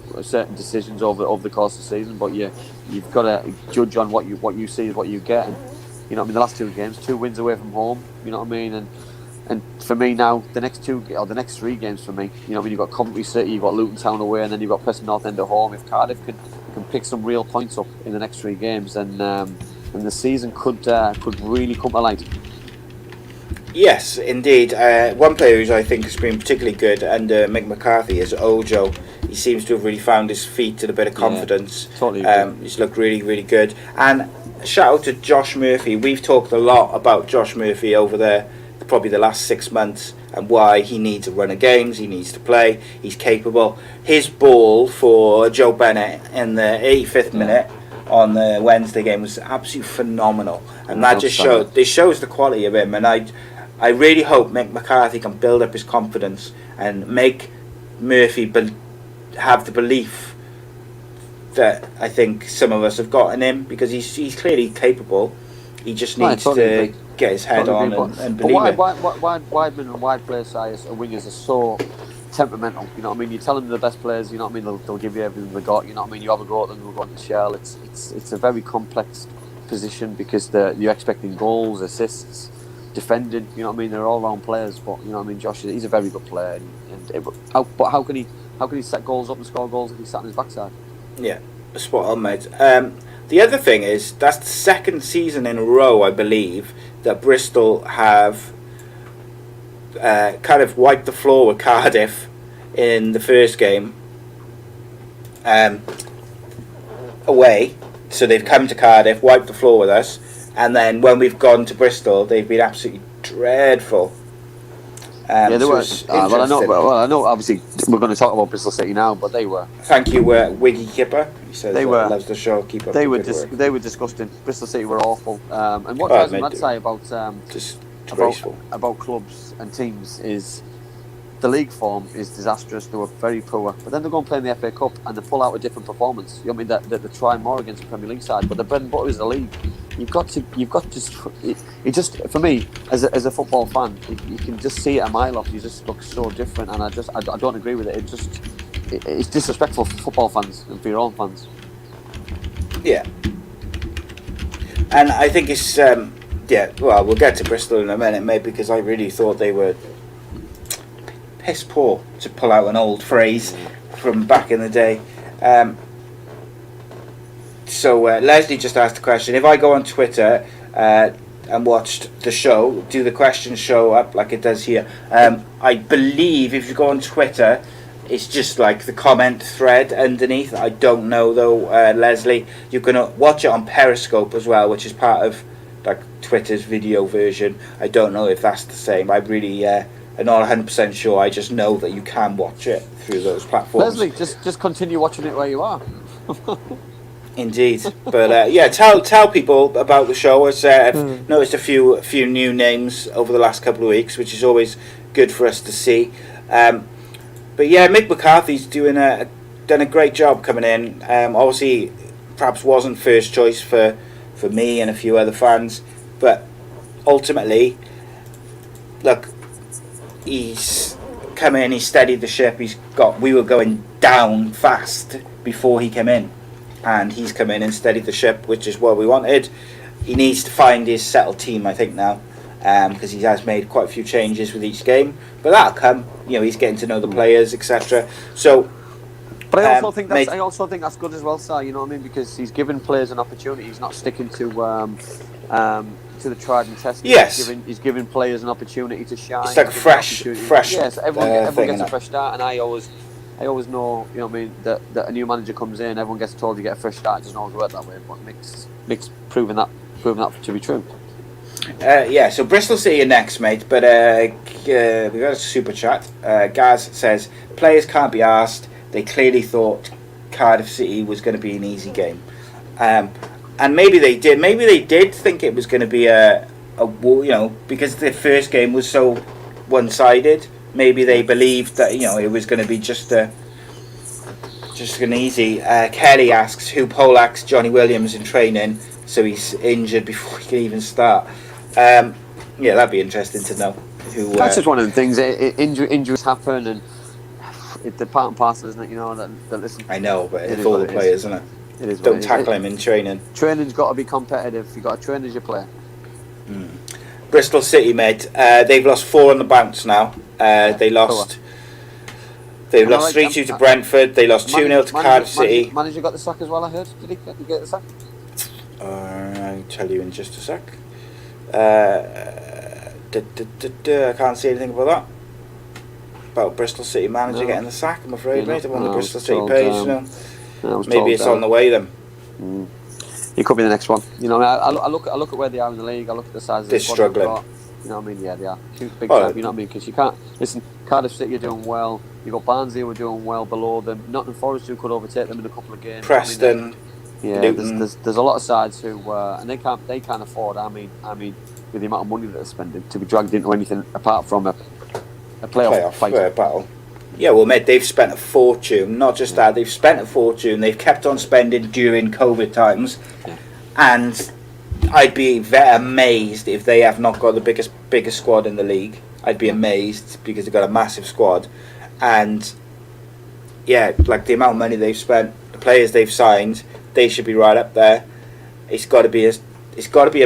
decisions over the course of the season, but you've got to judge on what you see is what you get. And you know what I mean? The last 2 games, 2 wins away from home. You know what I mean? And for me now, the next 3 games for me, you know what I mean? You've got Coventry City, you've got Luton Town away, and then you've got Preston North End at home. If Cardiff can pick some real points up in the next 3 games, then the season could really come to light. Yes, indeed. One player who I think has been particularly good under Mick McCarthy is Ojo. He seems to have really found his feet and a bit of confidence. Yeah, totally. He's looked really, really good. And shout out to Josh Murphy. We've talked a lot about Josh Murphy over there, probably the last 6 months, and why he needs a run of games, he needs to play, he's capable. His ball for Joe Bennett in the 85th minute on the Wednesday game was absolutely phenomenal, and that just shows the quality of him. And I really hope Mick McCarthy can build up his confidence and make Murphy have the belief that I think some of us have got in him, because he's clearly capable. He just needs to get his head on and believe it. Widemen and wide players, wingers are so temperamental. You know what I mean? You tell them they're the best players. You know what I mean? They'll give you everything they got. You know what I mean? You have a go at them, they'll go into the shell. It's a very complex position, because you're expecting goals, assists, defending. You know what I mean? They're all round players. But you know what I mean? Josh, he's a very good player. But how can he set goals up and score goals if he's sat on his backside? Yeah, spot on, mate. The other thing is, that's the 2nd season in a row, I believe, that Bristol have kind of wiped the floor with Cardiff in the first game away. So they've come to Cardiff, wiped the floor with us, and then when we've gone to Bristol, they've been absolutely dreadful. They were. I know. Obviously, we're going to talk about Bristol City now, but they were. Thank you, Wiggy Kipper. He says they were. Loves the show. Keep up. They were disgusting. Bristol City were awful. And what I'd say about clubs and teams is the league form is disastrous. They were very poor, but then they go and play in the FA Cup and they pull out a different performance. You know what I mean? That they try more against the Premier League side, but the bread and butter is the league. You've got to. It just, for me, as a football fan, you can just see it a mile off. You just look so different, and I don't agree with it. It's disrespectful for football fans and for your own fans. Yeah, and I think it's well, we'll get to Bristol in a minute, mate, because I really thought they were piss poor, to pull out an old phrase from back in the day. So Leslie just asked a question. If I go on Twitter and watched the show, do the questions show up like it does here? I believe if you go on Twitter, it's just like the comment thread underneath. I don't know though, Leslie. You're going to watch it on Periscope as well, which is part of like Twitter's video version. I don't know if that's the same. I really am not 100% sure. I just know that you can watch it through those platforms. Leslie, just continue watching it where you are. Indeed, but tell people about the show. I've noticed a few new names over the last couple of weeks, which is always good for us to see. But yeah, Mick McCarthy's done a great job coming in. Obviously, perhaps wasn't first choice for me and a few other fans, but ultimately, look, he's come in, he steadied the ship. We were going down fast before he came in. And he's come in and steadied the ship, which is what we wanted. He needs to find his settled team, I think, now, because he has made quite a few changes with each game. But that'll come. You know, he's getting to know the players, etc. So, but I also think that's good as well, sir. You know what I mean? Because he's giving players an opportunity. He's not sticking to the tried and tested. Yes, he's giving players an opportunity to shine. It's like a fresh. Yes, everyone gets a fresh start, and I always know, you know what I mean, that a new manager comes in, everyone gets told you get a fresh start. It doesn't always work that way, but Mick's proven that to be true. So Bristol City are next, mate, but we got a super chat. Gaz says, players can't be asked. They clearly thought Cardiff City was going to be an easy game, and maybe they did. Maybe they did think it was going to be a because the first game was so one-sided. Maybe they believed that it was going to be just an easy. Kelly asks who poleaxed Johnny Williams in training, so he's injured before he can even start. Yeah, that'd be interesting to know. That's just one of the things. Injuries happen, and it's the part and parcel, isn't it? That listen. I know, but it's all the players, isn't it? It is. Don't tackle him in training. Training's got to be competitive. You've got to train as you play. Bristol City, mate. They've lost 4 on the bounce now. They lost 3-2 to Brentford. They lost 2-0 to Cardiff City. Manager got the sack as well, I heard. Did he get the sack? I'll tell you in just a sec. I can't see anything about that. About Bristol City manager getting the sack, I'm afraid, mate. I'm on the Bristol City page, Maybe it's on the way then. It could be the next one. I look at where they are in the league. I look at the size of the squad. They're struggling. You know what I mean? Yeah, they are. Big time. You know what I mean? Because you can't listen. Cardiff City are doing well. You got Barnsley who are doing well below them. Nottingham Forest who could overtake them in a couple of games. Preston. There's a lot of sides who and they can't afford. I mean, with the amount of money that they're spending to be dragged into anything apart from a playoff fight. Battle. Yeah, well, mate, they've spent a fortune. Not just that, they've spent a fortune. They've kept on spending during COVID times, and I'd be very amazed if they have not got the biggest squad in the league. I'd be amazed because they've got a massive squad, and like the amount of money they've spent, the players they've signed, they should be right up there. It's got to be a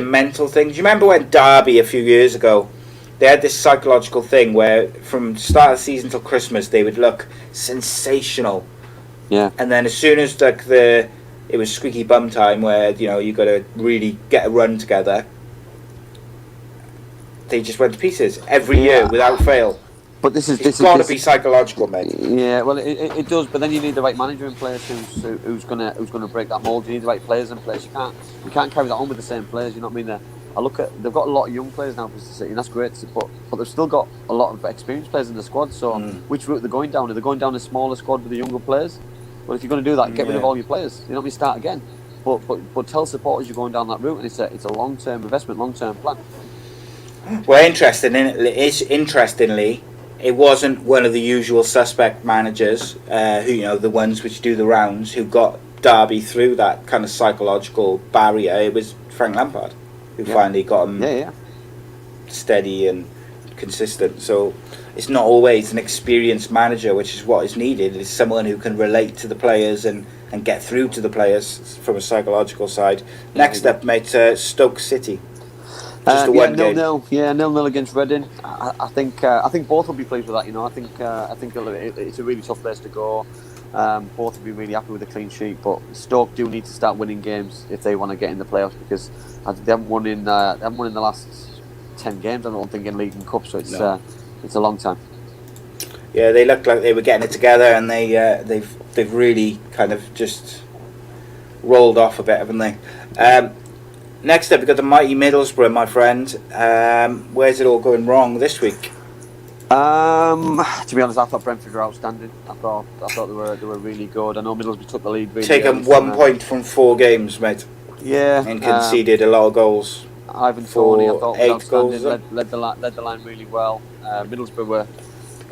mental thing. Do you remember when Derby a few years ago? They had this psychological thing where from the start of the season till Christmas they would look sensational. Yeah. And then as soon as it was squeaky bum time where you got to really get a run together, they just went to pieces every year without fail. But it's got to be psychological, mate. Yeah, well, it does. But then you need the right manager in place who's gonna break that mold. You need the right players in place. You can't carry that on with the same players. You know what I mean? They've got a lot of young players now for City, and that's great. But they've still got a lot of experienced players in the squad. So which route they're going down? Are they going down a smaller squad with the younger players? Well, if you're going to do that, get rid of all your players. You know what I mean? Start again. But tell supporters you're going down that route, and it's a long-term investment, long-term plan. Well, interestingly, it wasn't one of the usual suspect managers, who the ones which do the rounds, who got Derby through that kind of psychological barrier. It was Frank Lampard who finally got him steady and consistent. So it's not always an experienced manager, which is what is needed. It's someone who can relate to the players and get through to the players from a psychological side. Next up, mate, Stoke City. Just one game. 0-0 against Reading. I think both will be pleased with that. I think it's a really tough place to go. Both will be really happy with the clean sheet, but Stoke do need to start winning games if they want to get in the playoffs, because they haven't won in the last 10 games. I don't think in league and cup, so it's a long time. Yeah, they looked like they were getting it together, and they've really kind of just rolled off a bit, haven't they? Next up, we've got the mighty Middlesbrough, my friend. Where's it all going wrong this week? To be honest, I thought Brentford were outstanding. I thought they were really good. I know Middlesbrough took the lead really taken 1 point from 4 games, mate. Yeah. And conceded a lot of goals. Ivan Toney, I thought, was 8 outstanding. goals. Led the line really well. Middlesbrough were.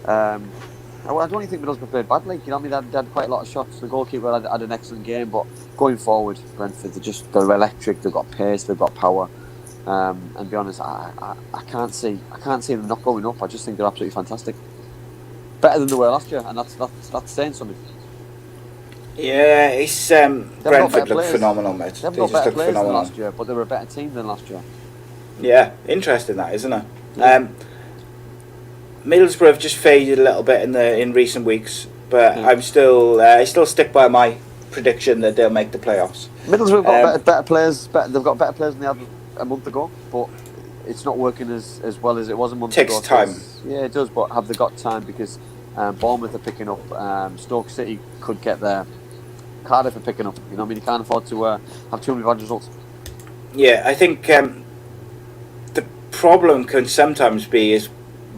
I don't even think Middlesbrough played badly. You know what I mean? They had quite a lot of shots. The goalkeeper had an excellent game, but going forward, Brentford, they're electric. They've got pace. They've got power. And to be honest, I can't see them not going up. I just think they're absolutely fantastic. Better than they were last year, and that's saying something. Yeah, it's Brentford looked phenomenal, mate. They've got better players than last year, but they were a better team than last year. Yeah, interesting that, isn't it? Yeah. Middlesbrough have just faded a little bit in recent weeks, but I still stick by my prediction that they'll make the playoffs. Middlesbrough have got better players. They've got better players than they had a month ago, but it's not working as well as it was a month ago. Takes time. Yeah, it does, but have they got time? Because Bournemouth are picking up, Stoke City could get there, Cardiff are picking up. You know what I mean? You can't afford to have too many bad results. Yeah, I think the problem can sometimes be is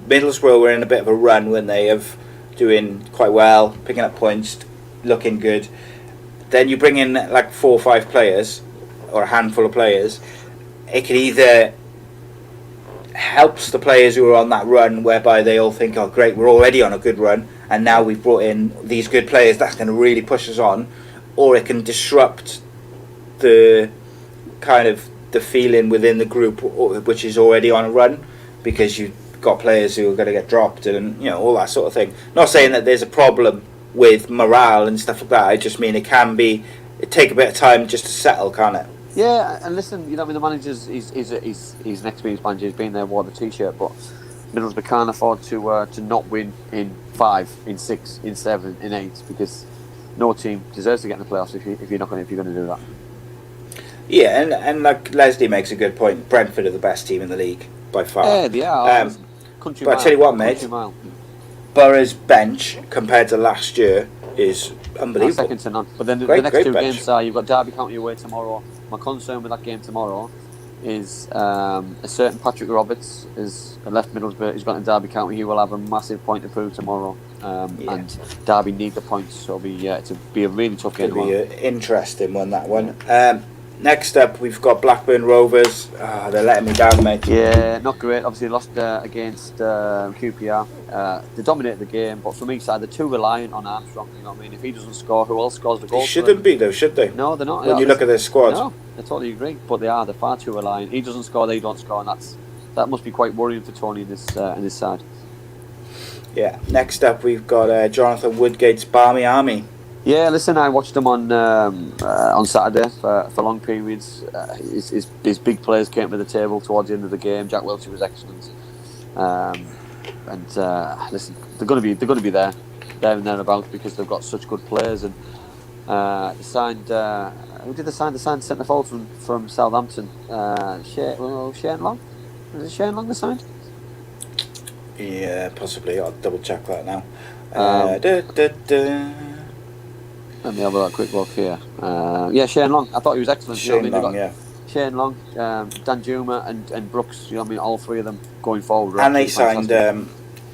Middlesbrough were in a bit of a run when they have doing quite well, picking up points, looking good. then you bring in like 4 or 5 players, or a handful of players. It can either helps the players who are on that run, whereby they all think, oh great, we're already on a good run, and now we've brought in these good players, that's going to really push us on, or it can disrupt the kind of the feeling within the group which is already on a run, because you've got players who are going to get dropped and all that sort of thing. Not saying that there's a problem with morale and stuff like that, I just mean it take a bit of time just to settle, can't it? Yeah, and listen, the manager's he's an experienced manager. He's been there, wore the t-shirt, but Middlesbrough can't afford to not win in 5, in 6, in 7, in 8, because no team deserves to get in the playoffs if you're going to do that. Yeah, and like Leslie makes a good point. Brentford are the best team in the league by far. Yeah, they are. But I tell you what, mate, Borough's bench compared to last year is unbelievable. Second to none. But then the next 2 games are, you've got Derby County away tomorrow. My concern with that game tomorrow is a certain Patrick Roberts is left Middlesbrough. He's gone to Derby County. He will have a massive point to prove tomorrow, and Derby need the points. So it'll be a really tough game. It'll be an interesting one, that one. Next up, we've got Blackburn Rovers. They're letting me down, mate. Yeah, not great. Obviously, lost against QPR. They dominated the game, but from each side, they're too reliant on Armstrong. You know what I mean? If he doesn't score, who else scores the goal? They shouldn't be, though, should they? No, they're not. When you look at their squad. No, I totally agree. But they are. They're far too reliant. He doesn't score, they don't score, and that must be quite worrying for Tony in this side. Yeah. Next up, we've got Jonathan Woodgate's Barmy Army. Yeah, listen, I watched him on Saturday for long periods. His big players came to the table towards the end of the game. Jack Wilshere was excellent, and listen, they're going to be there and thereabouts, because they've got such good players. And they signed who did they sign? They signed centre forward from Southampton, Shane Long. Is it Shane Long they signed? Yeah, possibly. I'll double check that now. Let me have a quick look here. Shane Long. I thought he was excellent. Shane Long, yeah. Shane Long, Danjuma and Brooks. All 3 of them going forward. And they signed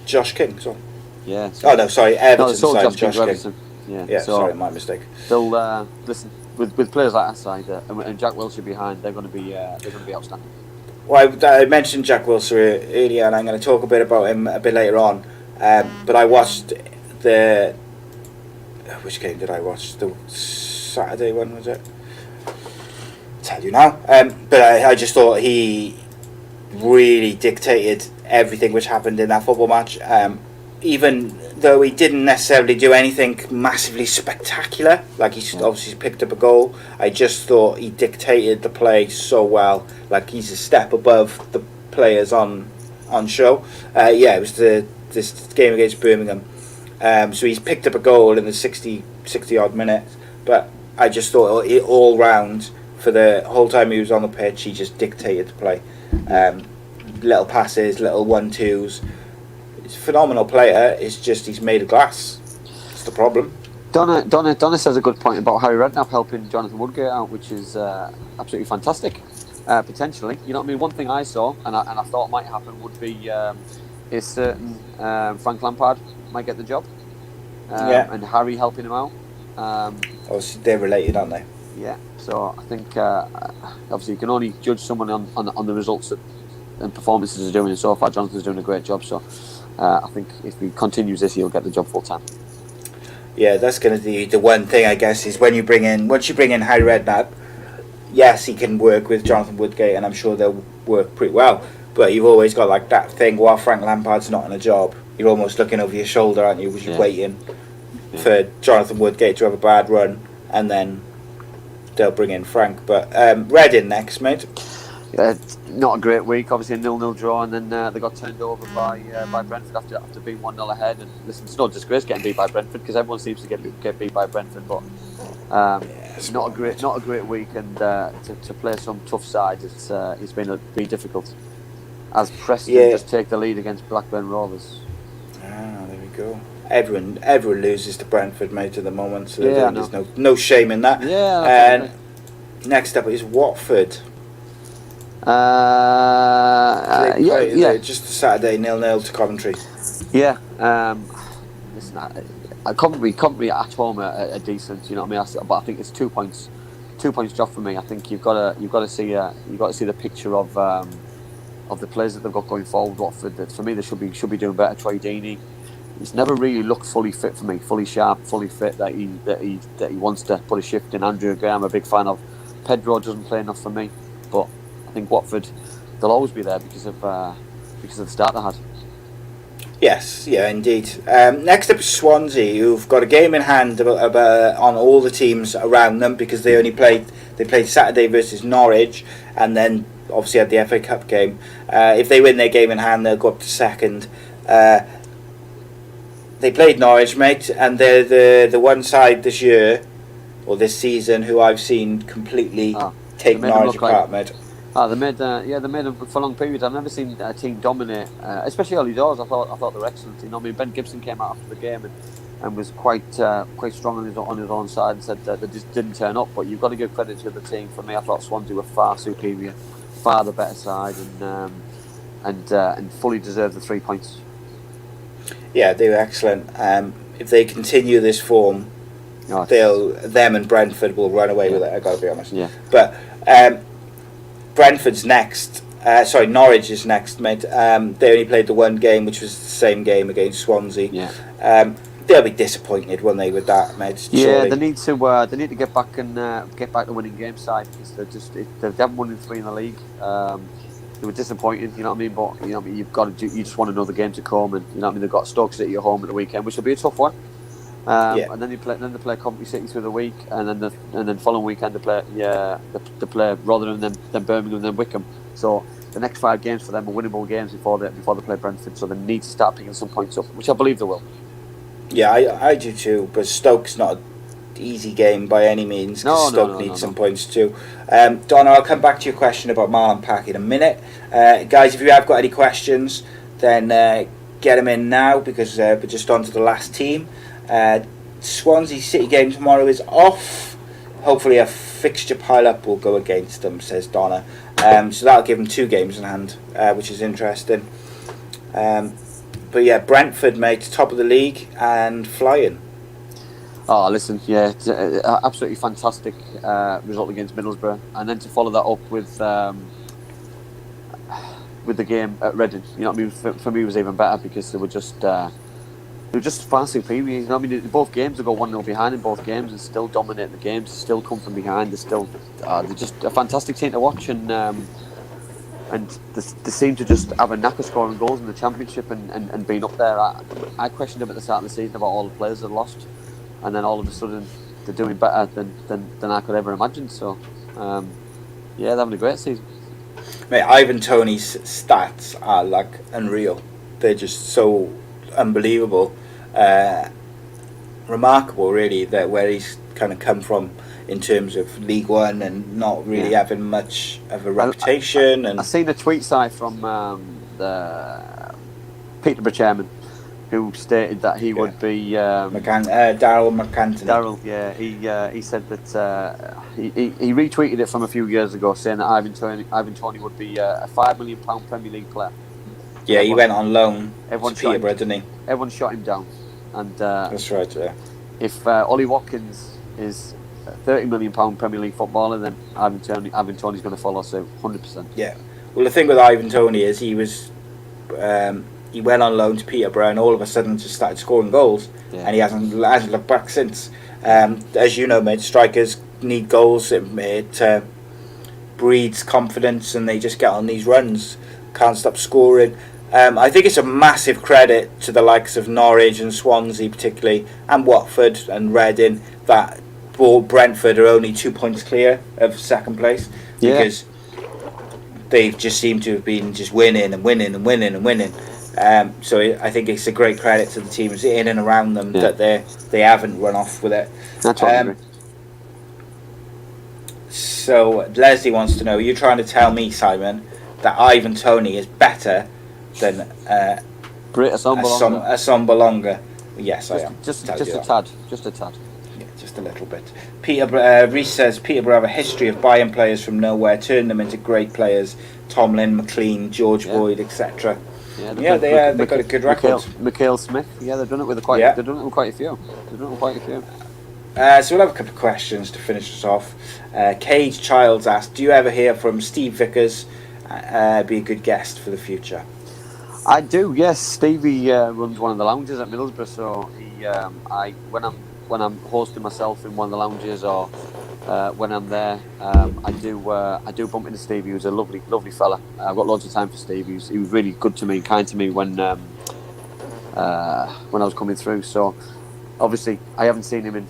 Josh King. So. Yeah. Oh no, sorry, Everton signed Josh King. Yeah. So, sorry, my mistake. They'll listen with players like that side and Jack Wilshere behind. They're going to be outstanding. Well, I mentioned Jack Wilshere earlier, and I'm going to talk a bit about him a bit later on. But I watched which game did I watch? The Saturday one, was it? I'll tell you now. But I just thought he really dictated everything which happened in that football match. Even though he didn't necessarily do anything massively spectacular, like he obviously picked up a goal, I just thought he dictated the play so well. Like he's a step above the players on show. It was this game against Birmingham. So he's picked up a goal in the 60 odd minutes, but I just thought all round, for the whole time he was on the pitch, he just dictated the play. Little passes, little 1-2s. He's a phenomenal player. It's just he's made of glass. That's the problem. Donna says a good point about Harry Redknapp helping Jonathan Woodgate out, which is absolutely fantastic. Potentially, you know what I mean. One thing I saw and I thought might happen would be is certain Frank Lampard might get the job, and Harry helping him out. Obviously, they're related, aren't they? Yeah. So I think obviously you can only judge someone on the results and performances they're doing. And so far, Jonathan's doing a great job. So I think if he continues this, he'll get the job full time. Yeah, that's going to be the one thing, I guess, is once you bring in Harry Redknapp, yes, he can work with Jonathan Woodgate, and I'm sure they'll work pretty well. But you've always got like that thing while Frank Lampard's not on a job, you're almost looking over your shoulder, aren't you? You're waiting for Jonathan Woodgate to have a bad run, and then they'll bring in Frank. But Reading next, mate. Not a great week. Obviously a 0-0 draw, and then they got turned over by Brentford after being 1-0 ahead. And listen, it's no disgrace getting beat by Brentford, because everyone seems to get beat by Brentford. But it's not a great week, and to play some tough sides, it's been difficult. As Preston just take the lead against Blackburn Rovers. There we go. Everyone loses to Brentford, mate, at the moment. So there's no shame in that. Yeah. Next up is Watford. Just a Saturday 0-0 to Coventry. Yeah. listen, Coventry at home are decent. You know what I mean? But I think it's 2 points. 2 points drop for me. I think you've got to see the picture of the players that they've got going forward. Watford, that for me they should be doing better. Troy Deeney, he's never really looked fully fit for me, fully sharp, fully fit that he wants to put a shift in. Andrew Gray, I'm a big fan of. Pedro doesn't play enough for me, but I think Watford, they'll always be there because of the start they had. Yes, yeah, indeed. Next up is Swansea, who've got a game in hand on all the teams around them because they played Saturday versus Norwich, and then obviously had the F.A Cup game. If they win their game in hand, they'll go up to second. They played Norwich, mate, and they're the one side this year or this season who I've seen completely take Norwich apart, mate. They made them for a long period. I've never seen a team dominate, especially early doors. I thought they were excellent. You know, I mean, Ben Gibson came out after the game and was quite strong on his own side and said that they just didn't turn up. But you've got to give credit to the team. For me, I thought Swansea were far superior, far the better side, and fully deserved the 3 points. Yeah, they were excellent. If they continue this form, them and Brentford will run away with it. I've got to be honest. Yeah, but. Brentford's next. Norwich is next, mate. They only played the one game, which was the same game against Swansea. Yeah. They'll be disappointed, won't they, with that, mate? Yeah, they need to get back to winning game side because they haven't won in 3 in the league. They were disappointed, you know what I mean. But you know, you just want another game to come, and you know what I mean. They've got Stoke City at home at the weekend, which will be a tough one. And then they play Coventry City through the week, and then following weekend they play Rotherham, then Birmingham, then Wickham. So the next 5 games for them are winnable games before they play Brentford. So they need to start picking some points up, which I believe they will. Yeah, I do too. But Stoke's not an easy game by any means. Stoke needs some points too. Donna, I'll come back to your question about Marlon Pack in a minute. Guys, if you have got any questions, then get them in now because we're just on to the last team. Swansea City game tomorrow is off. Hopefully a fixture pile-up will go against them, says Donna. So that'll give them 2 games in hand, which is interesting. But yeah, Brentford, mate, top of the league and flying. Oh, listen, yeah, it's absolutely fantastic result against Middlesbrough, and then to follow that up with the game at Reading, you know what I mean. For me, it was even better because they were just far superior. You know what I mean? Both games they go 1-0 behind in both games and still dominate the games. They still come from behind. They're just a fantastic team to watch, and they seem to just have a knack of scoring goals in the Championship and being up there. I questioned them at the start of the season about all the players they lost, and then all of a sudden they're doing better than I could ever imagine. So they're having a great season. Mate, Ivan Toney's stats are like unreal. They're just so unbelievable. Remarkable, really, that where he's kind of come from in terms of League One and not really having much of a reputation. I seen a tweet site from the Peterborough chairman who stated that he would be Daryl McAntony. Daryl, he said that he retweeted it from a few years ago, saying that Ivan Toney would be a £5 million Premier League player. Yeah, he went on loan to Peterborough, didn't he? Everyone shot him down. And that's right, yeah. If Ollie Watkins is a £30 million Premier League footballer, then Ivan Toney's going to follow suit, 100%. Yeah. Well, the thing with Ivan Toney is he went on loan to Peterborough and all of a sudden just started scoring goals, and he hasn't looked back since. As you know, mate, strikers need goals. It breeds confidence, and they just get on these runs, can't stop scoring. I think it's a massive credit to the likes of Norwich and Swansea particularly, and Watford and Reading, that Brentford are only 2 points clear of second place, because they've just seemed to have been just winning and winning and winning and winning. So I think it's a great credit to the teams in and around them that they haven't run off with it. That's what I agree. So Leslie wants to know, are you trying to tell me, Simon, that Ivan Toney is better than Assombalonga? Yes, I am. Just a tad. Yeah, just a little bit. Reece says Peterborough have a history of buying players from nowhere, turning them into great players. Tomlin, McLean, George Boyd, etc. Yeah, they've got a good record. Mikhail Smith. Yeah, they've done it with quite a few. So we'll have a couple of questions to finish us off. Cage Childs asked, do you ever hear from Steve Vickers? Be a good guest for the future. I do, yes. Stevie runs one of the lounges at Middlesbrough, so when I'm hosting myself in one of the lounges or when I'm there, I do bump into Stevie, who's a lovely fella. I've got loads of time for Steve. He was really good to me and kind to me when I was coming through. So obviously I haven't seen him in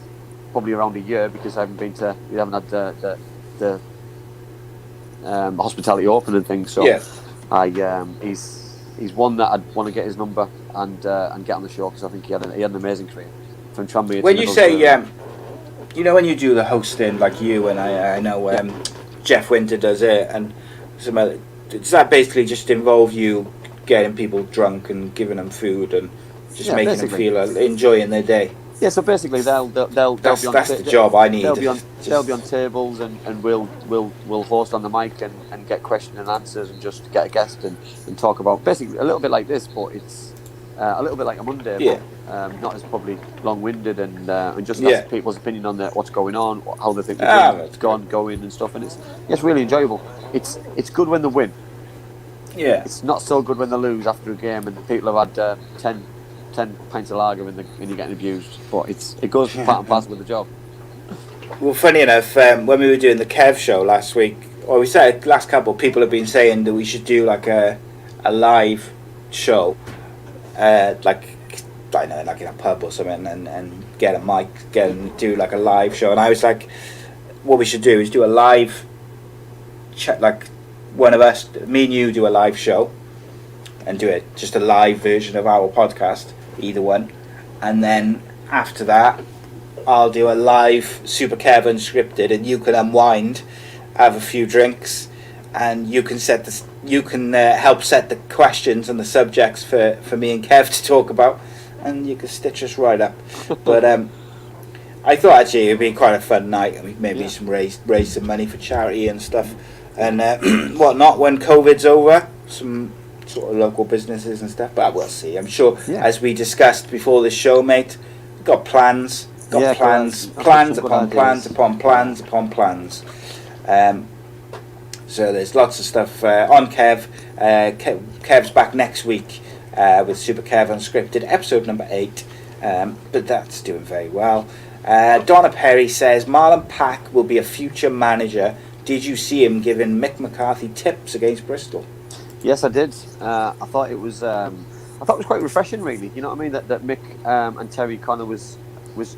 probably around a year because we haven't had the hospitality open and things. So yeah. He's one that I'd want to get his number and get on the show because I think he had an amazing career from Tranmere. When you say you know, when you do the hosting like you and I know Jeff Winter does it and some other, does that basically just involve you getting people drunk and giving them food and just making them feel enjoying their day? Yeah, so basically they'll be on. That's the job I need. They'll be on tables and we'll host on the mic and get question and answers and just get a guest and talk about basically a little bit like this, but it's a little bit like a Monday. Yeah. But, not as probably long-winded and just ask people's opinion on what's going on, how they think it's going and stuff, and it's really enjoyable. It's good when they win. Yeah. It's not so good when they lose after a game and people have had 10 pints of lager and you're getting abused, but it goes part and parcel with the job. Well, funny enough, when we were doing the Kev show last week, or we said last couple, people have been saying that we should do like a live show, like I don't know, like in a pub or something, and get a mic, do like a live show. And I was like, what we should do is do a live chat, like one of us, me and you, do a live show, and do it just a live version of our podcast, either one, and then after that I'll do a live Super Kev Unscripted, and you can unwind, have a few drinks, and you can help set the questions and the subjects for me and Kev to talk about, and you can stitch us right up. But I thought actually it would be quite a fun night, and maybe raise some money for charity and stuff, and whatnot when COVID's over, some sort of local businesses and stuff, but we'll see. I'm sure, as we discussed before this show, mate, we've got plans upon plans. So there's lots of stuff on Kev. Kev's back next week with Super Kev Unscripted, episode number 8, but that's doing very well. Donna Perry says, Marlon Pack will be a future manager. Did you see him giving Mick McCarthy tips against Bristol? Yes, I did. I thought it was quite refreshing, really. You know what I mean? That Mick and Terry Connor was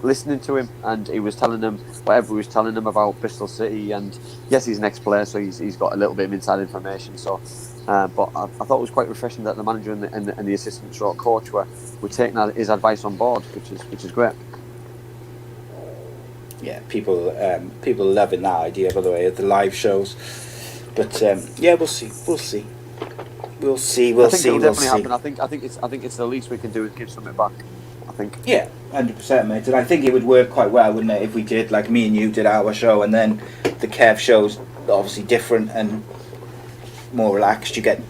listening to him, and he was telling them whatever he was telling them about Bristol City. And yes, he's an ex-player, so he's got a little bit of inside information. So, but I thought it was quite refreshing that the manager and the assistant coach were taking his advice on board, which is great. Yeah, people loving that idea, by the way, of the live shows. But we'll see. We'll see. I think it'll definitely happen. I think it's the least we can do is give something back. I think. Yeah, 100%, mate. And I think it would work quite well, wouldn't it, if we did, like me and you did our show, and then the Kev show's obviously different and more relaxed. You get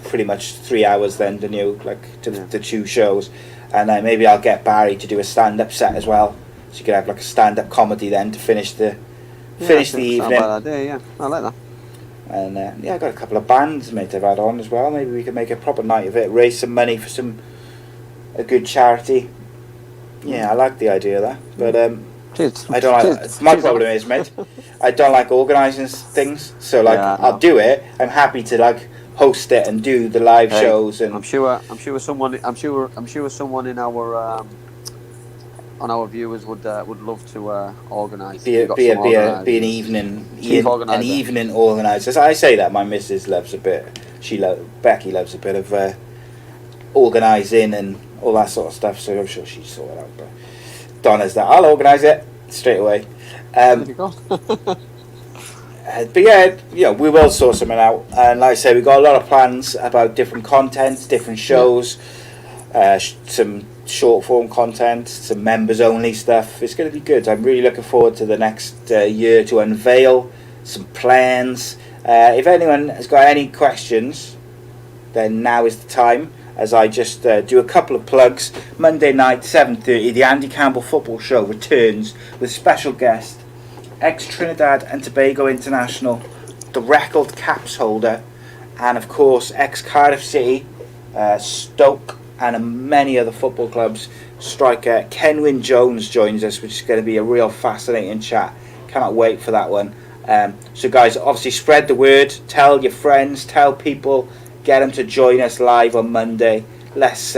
pretty much 3 hours then, don't you? Like the 2 shows, and then maybe I'll get Barry to do a stand-up set as well, so you could have like a stand-up comedy then to finish the evening. Not a bad idea, yeah. I like that. And I got a couple of bands, mate, I've had on as well. Maybe we can make a proper night of it, raise some money for a good charity. Yeah, I like the idea of that. But I don't like. My problem is, mate, I don't like organising things. So I'll do it. I'm happy to like host it and do the live shows. And I'm sure someone in our on our viewers would love to organise. Be an evening organiser. I say that my missus loves a bit. Becky loves a bit of organising and all that sort of stuff. So I'm sure she'd sort it out. But Donna's that. I'll organise it straight away. But yeah, we will sort something out. And like I say, we've got a lot of plans about different content, different shows, some short form content, some members only stuff. It's going to be good. I'm really looking forward to the next year to unveil some plans. If anyone has got any questions then now is the time, as I just do a couple of plugs. Monday night, 7:30, the Andy Campbell Football Show returns with special guest, ex-Trinidad and Tobago international, the record caps holder, and of course ex-Cardiff City, Stoke, and many other football clubs. Striker Kenwyn Jones joins us, which is going to be a real fascinating chat. Cannot wait for that one. So guys, obviously spread the word, tell your friends, tell people, get them to join us live on Monday. Let's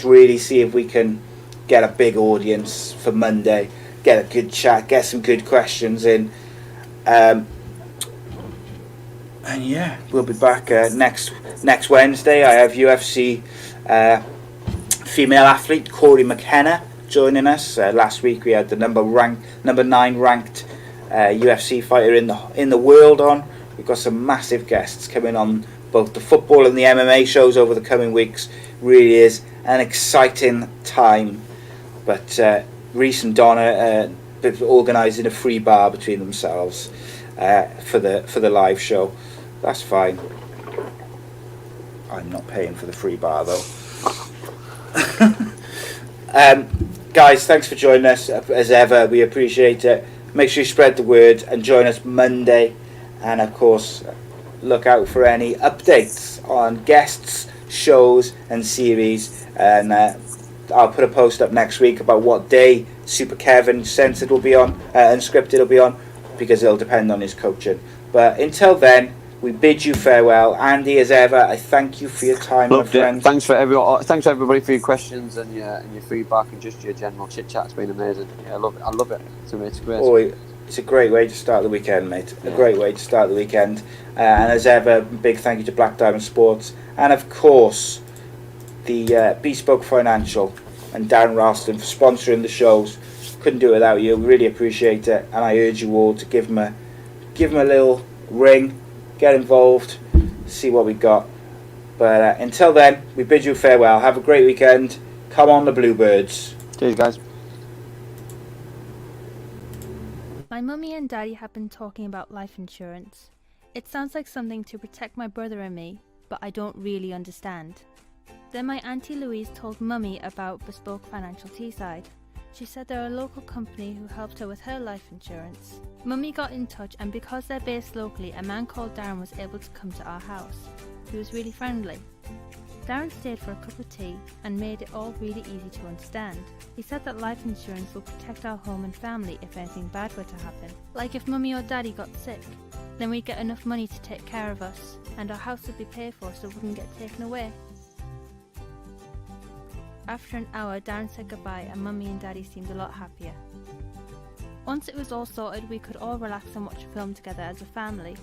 really see if we can get a big audience for Monday, get a good chat, get some good questions in, and yeah, we'll be back next Wednesday. I have UFC female athlete Corey McKenna joining us. Last week we had the number 9 ranked UFC fighter in the world on. We've got some massive guests coming on both the football and the MMA shows over the coming weeks. Really is an exciting time. But Reese and Donna organising a free bar between themselves for the live show. That's fine. I'm not paying for the free bar though. Guys, thanks for joining us as ever. We appreciate it. Make sure you spread the word and join us Monday. And of course, look out for any updates on guests, shows and series. And I'll put a post up next week about what day Super Kevin Censored will be on, Unscripted will be on, because it'll depend on his coaching. But until then, we bid you farewell. Andy, as ever, I thank you for your time, my friend. Thanks everybody for your questions and your feedback and just your general chit chat. It's been amazing. Yeah, I love it. It's great. Oh, it's a great way to start the weekend, mate. A great way to start the weekend. And as ever, big thank you to Black Diamond Sports, and of course the Bespoke Financial and Darren Ralston for sponsoring the shows. Couldn't do it without you. We really appreciate it, and I urge you all to give them a little ring. Get involved, see what we got. But until then, we bid you farewell. Have a great weekend. Come on the Bluebirds. Cheers, guys. My mummy and daddy have been talking about life insurance. It sounds like something to protect my brother and me, but I don't really understand. Then my auntie Louise told mummy about Bespoke Financial Teesside. She said they're a local company who helped her with her life insurance. Mummy got in touch, and because they're based locally, a man called Darren was able to come to our house. He was really friendly. Darren stayed for a cup of tea and made it all really easy to understand. He said that life insurance will protect our home and family if anything bad were to happen. Like if mummy or daddy got sick, then we'd get enough money to take care of us, and our house would be paid for so it wouldn't get taken away. After an hour, Darren said goodbye and mummy and daddy seemed a lot happier. Once it was all sorted, we could all relax and watch a film together as a family.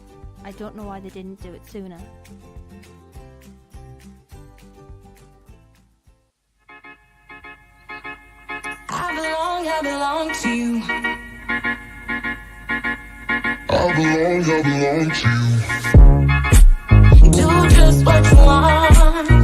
I don't know why they didn't do it sooner. I belong to you. I belong to you. Do just what you want.